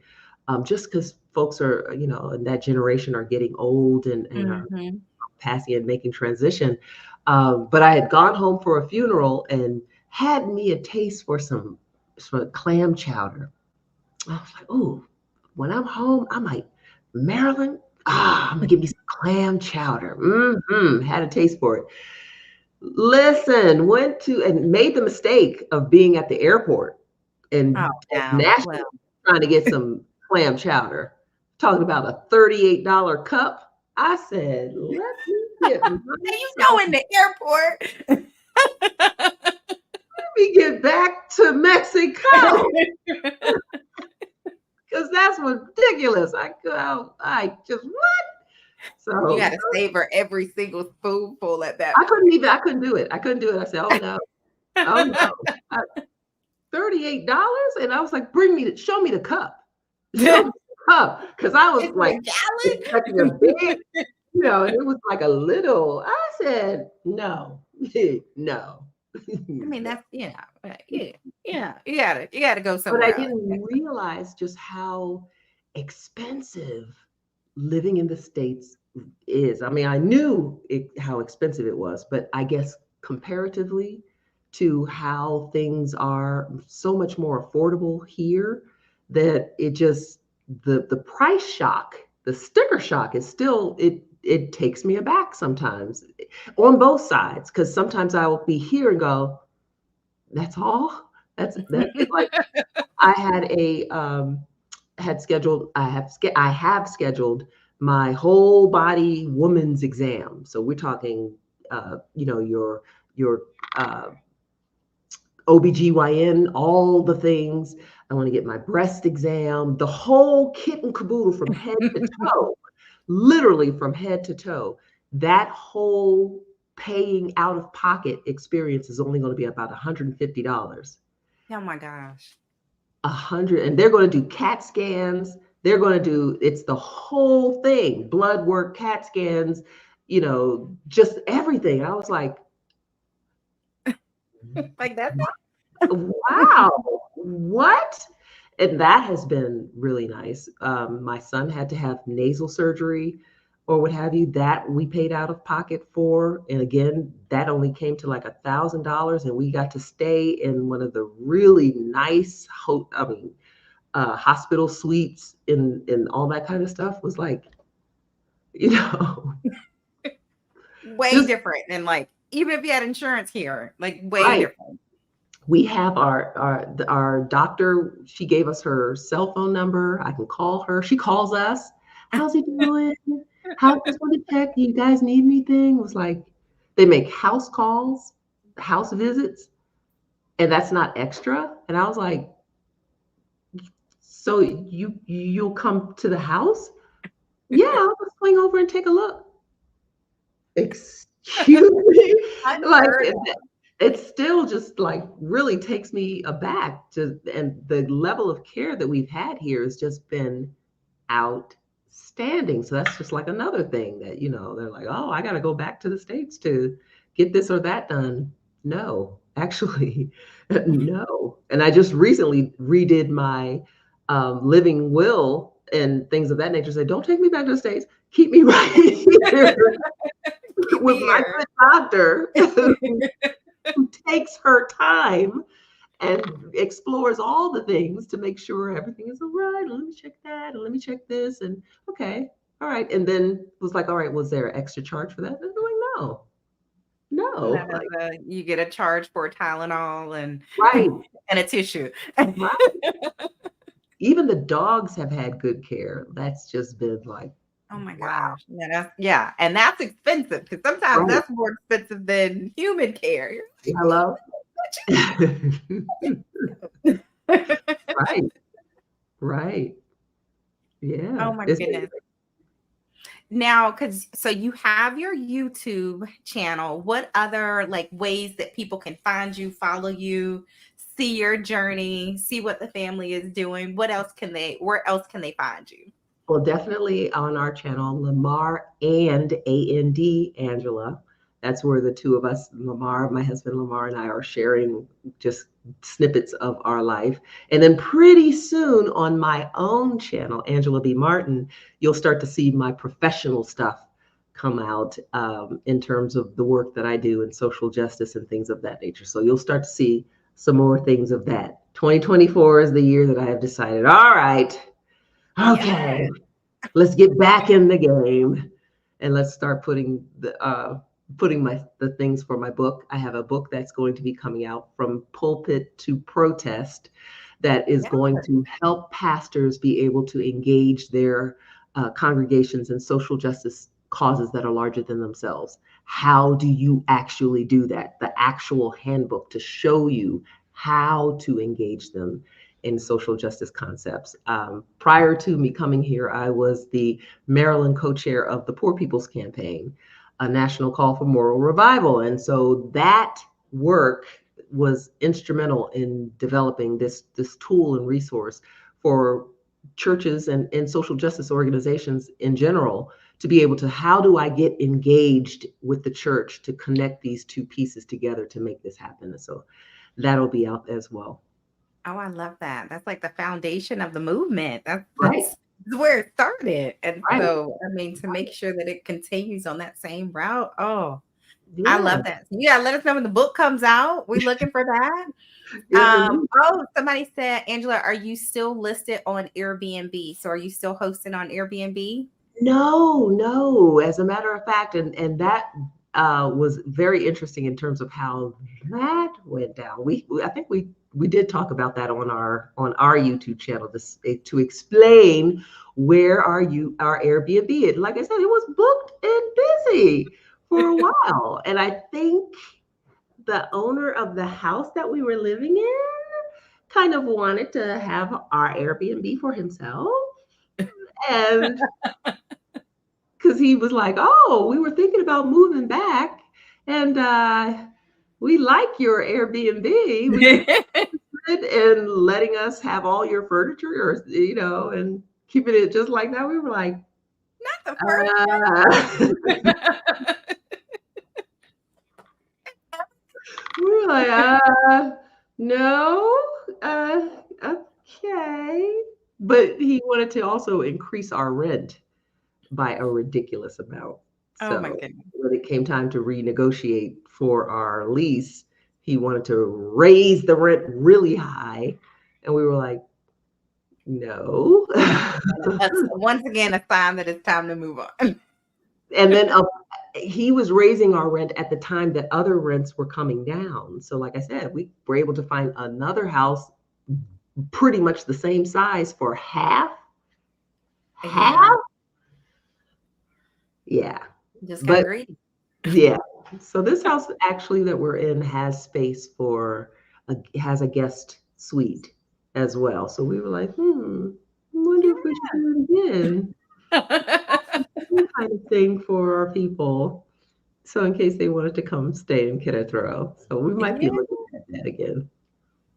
just because folks are, in that generation are getting old and are Mhm. passing and making transition. But I had gone home for a funeral and had me a taste for some clam chowder. I was like, oh, when I'm home, I might Maryland. I'm gonna give me some clam chowder. Had a taste for it. Listen, went to and made the mistake of being at the airport Oh, and at wow. Well, Nashville trying to get some clam chowder. Talking about a $38 cup. I said, let me get and you myself, know in the airport. let me get back to Mexico. Because that's ridiculous. I just what? You So gotta savor every single spoonful at that I couldn't point. even. I couldn't do it. I couldn't do it. I said, "Oh no, oh no, $38," and I was like, show me the cup, show me the cup," because I was Is like it a expecting a big, and it was like a little. I said, "No, no." I mean, No. that's yeah, yeah. You gotta go But I somewhere else. didn't realize just how expensive living in the States is. I mean, I knew how expensive it was, but I guess comparatively to how things are so much more affordable here, that it just the price shock, the sticker shock is still it takes me aback sometimes on both sides, because sometimes I will be here and go, that's all. That's like I had a had scheduled I have scheduled my whole body woman's exam. So we're talking your uh OBGYN, all the things. I want to get my breast exam, the whole kit and caboodle from head to toe, literally from head to toe. That whole paying out of pocket experience is only going to be about $150. Oh my gosh. 100, and they're going to do CAT scans. They're going to do, it's the whole thing, blood work, CAT scans, just everything. I was like, Like that's wow, what? And that has been really nice. My son had to have nasal surgery or what have you, that we paid out of pocket for. And again, that only came to like $1,000. And we got to stay in one of the really nice, hospital suites and all that kind of stuff. Was like, you know, way just different than like even if you had insurance here, like way right. different. We have our doctor. She gave us her cell phone number. I can call her. She calls us. How's he doing? How, just want to check. You guys need anything? It was like they make house calls, house visits, and that's not extra. And I was like, so you'll come to the house? Yeah, I'll just swing over and take a look. Excuse me? Like, Unheard of. it still just like really takes me aback to, and the level of care that we've had here has just been outstanding. So that's just like another thing that, they're like, oh, I got to go back to the States to get this or that done. No, actually, no. And I just recently redid my living will and things of that nature. Say, don't take me back to the States. Keep me right here Keep with me my here. good doctor who takes her time and explores all the things to make sure everything is all right. Let me check that, and let me check this, and okay, all right. And then was like, all right, was there an extra charge for that? And I'm like, no, None no, of like, the you get a charge for Tylenol and right, and a tissue. right. Even the dogs have had good care. That's just been like, Oh my wow, gosh. Yeah, yeah, and that's expensive because sometimes right. that's more expensive than human care. Hello. Right, right. Oh Yeah. my It's goodness. Now, because so you have your YouTube channel. What other like ways that people can find you, follow you, see your journey, see what the family is doing? What else can they, where else can they find you? Well, definitely on our channel, Lamar and Angela. That's where the two of us, Lamar, my husband Lamar, and I are sharing just snippets of our life. And then pretty soon on my own channel, Angela B. Martin, you'll start to see my professional stuff come out in terms of the work that I do in social justice and things of that nature. So you'll start to see some more things of that. 2024 is the year that I have decided, all right, okay, Yes. let's get back in the game and let's start putting the things for my book. I have a book that's going to be coming out, From Pulpit to Protest, that is Yeah. going to help pastors be able to engage their congregations in social justice causes that are larger than themselves. How do you actually do that? The actual handbook to show you how to engage them in social justice concepts. Prior to me coming here, I was the Maryland co-chair of the Poor People's Campaign, a national call for moral revival. And so that work was instrumental in developing this tool and resource for churches and social justice organizations in general to be able to, how do I get engaged with the church to connect these two pieces together to make this happen? And so that'll be out as well. Oh, I love that. That's like the foundation of the movement. That's Right. It's where it started. And Right. so, I mean, to make sure that it continues on that same route. Oh, I Yeah. love that. So yeah, let us know when the book comes out. We looking for that. Yes, indeed. Oh, somebody said, Angela, are you still listed on Airbnb? So are you still hosting on Airbnb? No, no. As a matter of fact, and that was very interesting in terms of how that went down. I think we did talk about that on our YouTube channel to explain where our Airbnb. And like I said, it was booked and busy for a while, and I think the owner of the house that we were living in kind of wanted to have our Airbnb for himself. And because he was like, "Oh, we were thinking about moving back, and we like your Airbnb. Would you be interested in letting us have all your furniture, or and keeping it just like that?" We were like, Not the uh, we were like, no, okay. But he wanted to also increase our rent by a ridiculous amount. Oh my So goodness. when it came time to renegotiate for our lease, he wanted to raise the rent really high. And we were like, no. Once again, a sign that it's time to move on. And then he was raising our rent at the time that other rents were coming down. So, like I said, we were able to find another house pretty much the same size for half. Yeah, Half? Yeah. just got But greedy. yeah. So this house actually that we're in has space for has a guest suite as well. So we were like, I wonder if we should do it again. Same kind of thing for our people. So in case they wanted to come stay in Querétaro. So we might be Yeah. looking at that again.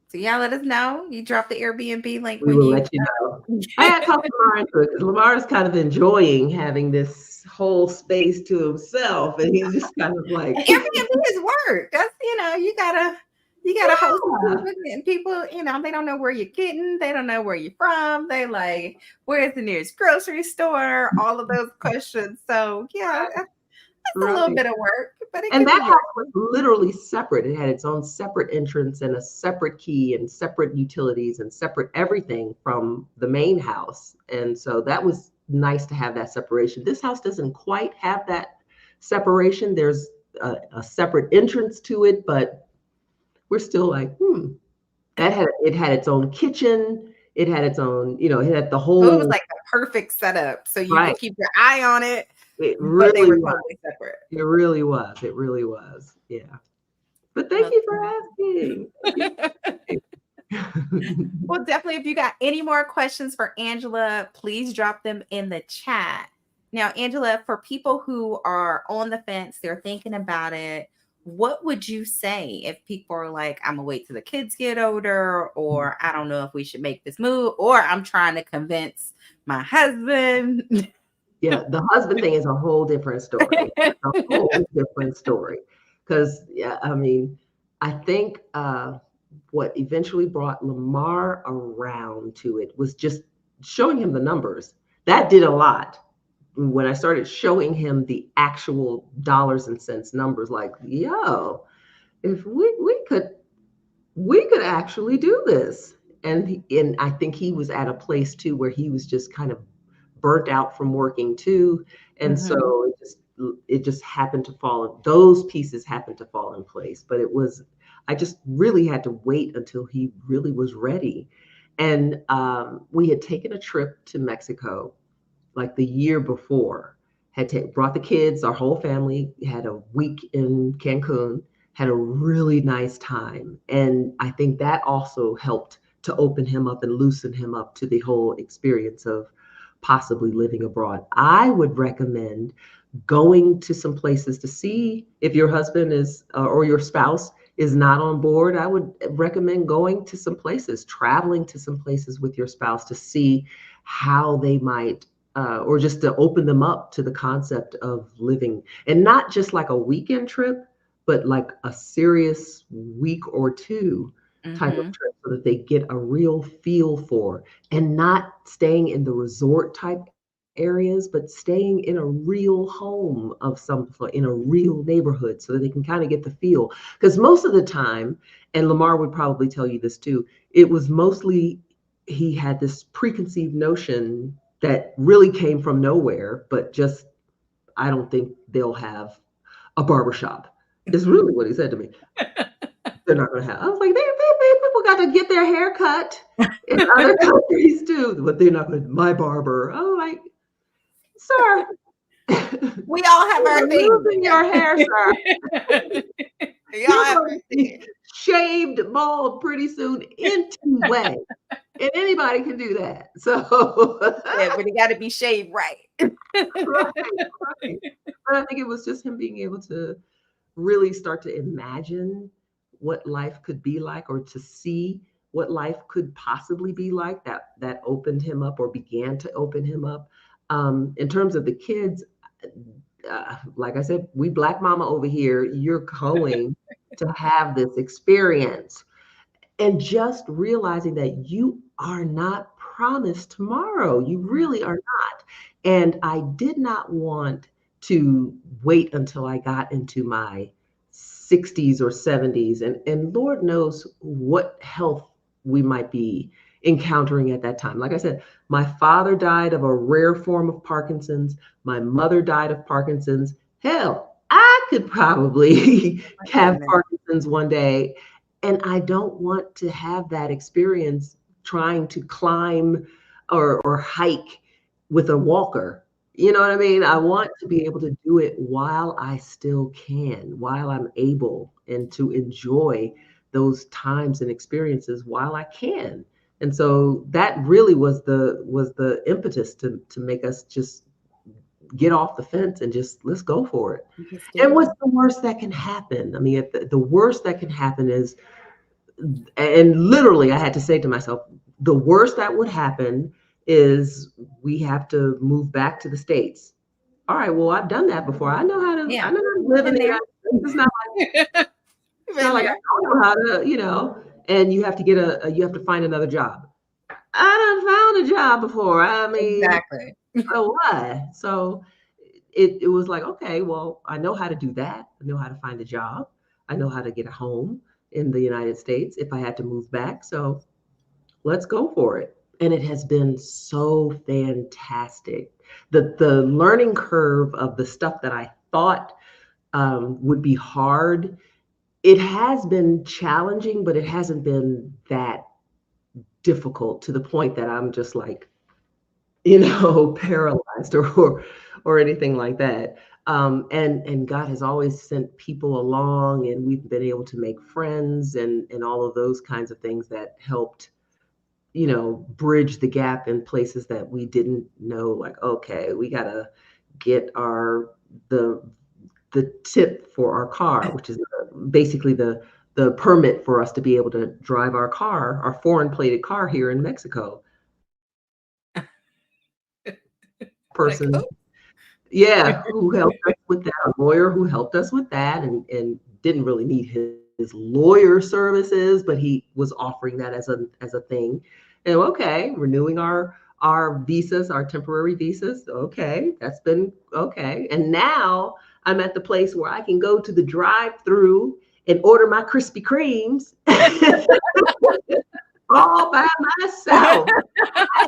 So yeah, let us know. You drop the Airbnb link We when will you let you know. I got to talk to Lamar into it because Lamar is kind of enjoying having this whole space to himself. And he's just kind of like, And Airbnb is work. That's you gotta host yeah, and people, they don't know where you're getting, they don't know where you're from. They like, where's the nearest grocery store? All of those questions. So yeah, that's a little right. bit of work, but it And can that be house work. was literally separate. It had its own separate entrance and a separate key and separate utilities and separate everything from the main house. And so that was nice to have that separation. This house doesn't quite have that separation. There's a separate entrance to it, but we're still like, it had its own kitchen. It had its own, it had the So it was whole like the perfect setup. So you right. could keep your eye on it, It but they really were was. totally separate. It really was. It really was. Yeah. But thank Well, you for asking. Thank you. well, definitely, if you got any more questions for Angela, please drop them in the chat. Now, Angela, for people who are on the fence, they're thinking about it, what would you say if people are like, I'm gonna wait till the kids get older, or I don't know if we should make this move, or I'm trying to convince my husband? Yeah, the husband thing is a whole different story. A whole different story. Because, yeah, I mean, I think what eventually brought Lamar around to it was just showing him the numbers. That did a lot. When I started showing him the actual dollars and cents numbers, like, yo, if we could actually do this. And I think he was at a place too where he was just kind of burnt out from working too, and Mhm. so it just happened to fall. Those pieces happened to fall in place, but I just really had to wait until he really was ready. And we had taken a trip to Mexico like the year before, brought the kids, our whole family had a week in Cancun, had a really nice time. And I think that also helped to open him up and loosen him up to the whole experience of possibly living abroad. I would recommend going to some places to see if your husband is or your spouse is not on board. I would recommend going to some places, traveling to some places with your spouse to see how they might or just to open them up to the concept of living, and not just like a weekend trip, but like a serious week or two type of Mhm. trip so that they get a real feel for, and not staying in the resort type areas, but staying in a real home of in a real neighborhood so that they can kind of get the feel. Because most of the time, and Lamar would probably tell you this too, it was mostly he had this preconceived notion that really came from nowhere, but just I don't think they'll have a barbershop. Is really what he said to me. They're not going to have. I was like, people got to get their hair cut in other countries too, but they're not going to. My barber. I'm like, sir, We all have our you're things. losing your hair, sir. We all You're have going our to be things. shaved bald pretty soon in 2 ways, and anybody can do that. So, Yeah, but it got to be shaved right. right, right. But I think it was just him being able to really start to imagine what life could be like, or to see what life could possibly be like, that opened him up or began to open him up. In terms of the kids, like I said, we black mama over here, you're going to have this experience, and just realizing that you are not promised tomorrow. You really are not. And I did not want to wait until I got into my 60s or 70s. And Lord knows what health we might be encountering at that time. Like I said, my father died of a rare form of Parkinson's. My mother died of Parkinson's. Hell, I could probably My have goodness. Parkinson's one day, and I don't want to have that experience trying to climb or hike with a walker. You know what I mean? I want to be able to do it while I still can, while I'm able, and to enjoy those times and experiences while I can. And so that really was the impetus to make us just get off the fence and just let's go for it. Just And do it. what's the worst that can happen? I mean, if the worst that can happen is, and literally I had to say to myself, the worst that would happen is we have to move back to the States. All right, well, I've done that before. I Yeah. know how to We've live in been the there. United States. We've It's not been like I there. don't know how to, and you have to you have to find another job. I done found a job before. I mean, Exactly. so what? So it was like, okay, well, I know how to do that. I know how to find a job. I know how to get a home in the United States if I had to move back. So let's go for it. And it has been so fantastic. The learning curve of the stuff that I thought would be hard, it has been challenging, but it hasn't been that difficult to the point that I'm just like, paralyzed or anything like that. And God has always sent people along, and we've been able to make friends and all of those kinds of things that helped, bridge the gap in places that we didn't know. Like, okay, we gotta get the the tip for our car, which is basically the permit for us to be able to drive our foreign plated car here in Mexico. Like, Person, oh, yeah, who helped us with that, a lawyer who helped us with that, and didn't really need his lawyer services, but he was offering that as a thing. And okay, renewing our visas, our temporary visas. Okay, that's been okay. And now I'm at the place where I can go to the drive-through and order my Krispy Kremes all by myself. Hey,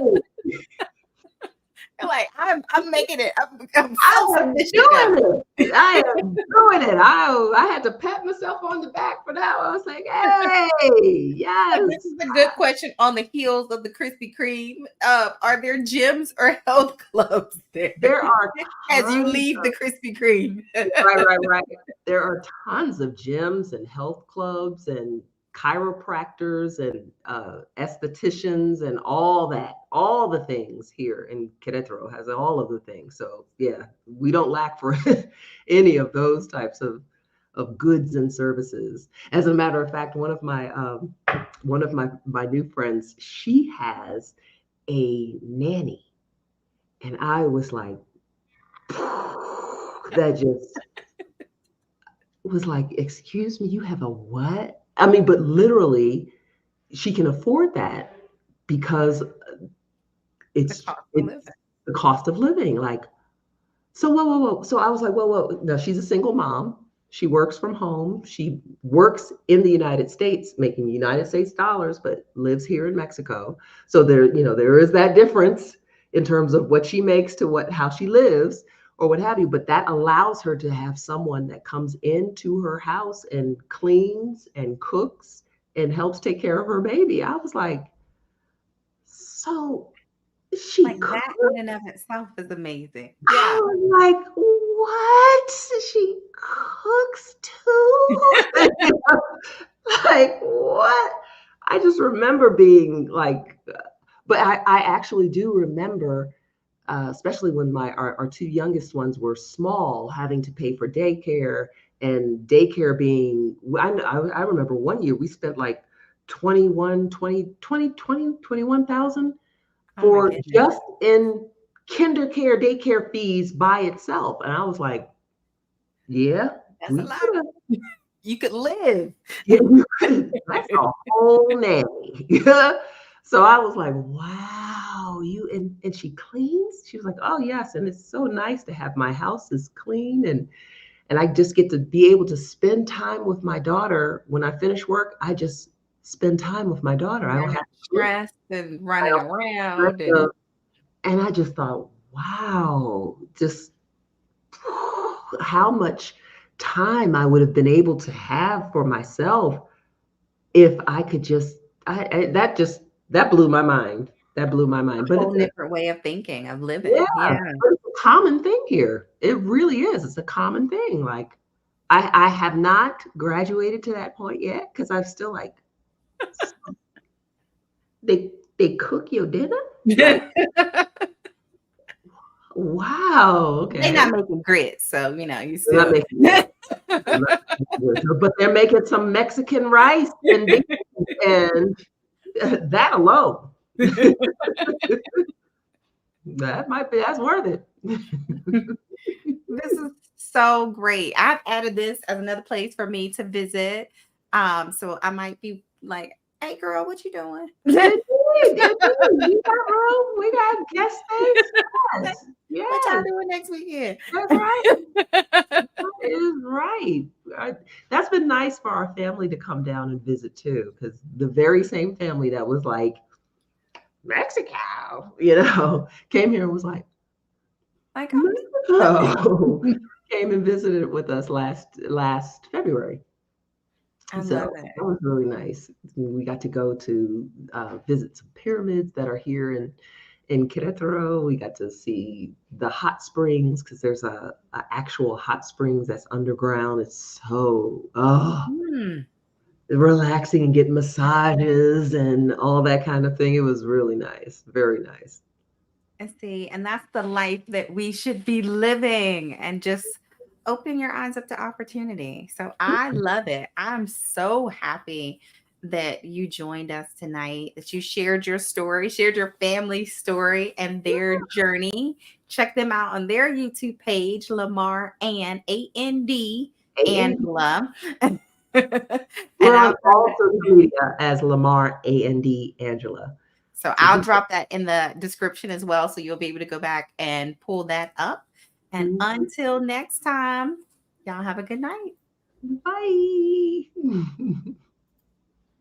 you're like, I'm making it. I'm I am self-sufficient now. doing it. I am doing it. I had to pat myself on the back for that. I was like, hey, But yes. this is a good question on the heels of the Krispy Kreme. Are there gyms or health clubs there There are as you tons leave the of, Krispy Kreme? right. There are tons of gyms and health clubs and chiropractors and estheticians and all the things here in Querétaro has all of the things. So yeah, we don't lack for any of those types of goods and services. As a matter of fact, one of my new friends, she has a nanny, and I was like, that just was like, excuse me, you have a what? I mean, but literally, she can afford that because The it's cost of it's living. the cost of living. Like, so whoa. So I was like, whoa. No, she's a single mom. She works from home. She works in the United States, making United States dollars, but lives here in Mexico. So there is that difference in terms of what she makes to what how she lives or what have you. But that allows her to have someone that comes into her house and cleans and cooks and helps take care of her baby. I was like, so she Like cooks. that in and of itself is amazing. I Yeah. was like, what? She cooks too? Like, what? I just remember being like, but I actually do remember, especially when our two youngest ones were small, having to pay for daycare and daycare being, I remember one year we spent like 21,000 Oh my for goodness. just in kinder care daycare fees by itself. And I was like, yeah, That's a we lot. could have. You could live. Yeah, we could. That's a whole nanny. So I was like, wow, and she cleans. She was like, oh yes, and it's so nice to have my house is clean and I just get to be able to spend time with my daughter. When I finish work, I just spend time with my daughter. I You're don't have not to look. stressed and I running don't around stress and of, and I just thought, wow, just how much time I would have been able to have for myself if I could just that just that blew my mind. That blew my a mind. But whole it's a different way of thinking, of yeah, living. Yeah. but it's a common thing here. It really is. It's a common thing. Like I have not graduated to that point yet because I'm still like they cook your dinner? Like, wow, They okay. not making grits, so, you They're not still making they're not making but they're making some Mexican rice and beans and that alone. That might be that's worth it. This is so great. I've added this as another place for me to visit. So I might be like, "Hey girl, what you doing?" It did. We got room. We got guest space. Like, Yes. what y'all Yes. doing next weekend? That's right. That is right. That's been nice for our family to come down and visit too, because the very same family that was like, Mexico, came here and was like, Like, Mexico. Came and visited with us last February. I So love it. that was really nice. We got to go to visit some pyramids that are here in Querétaro. We got to see the hot springs because there's a actual hot springs that's underground. It's so Mm. relaxing and getting massages and all that kind of thing. It was really nice, very nice. And see, and that's the life that we should be living and just open your eyes up to opportunity. So I love it. I'm so happy that you joined us tonight, that you shared your story, shared your family story and their journey. Check them out on their YouTube page, Lamar and AND And Angela. And we're I'll on drop all it. social media as Lamar Angela. So So I'll just drop that in the description as well. So you'll be able to go back and pull that up. And until next time, y'all have a good night. bye.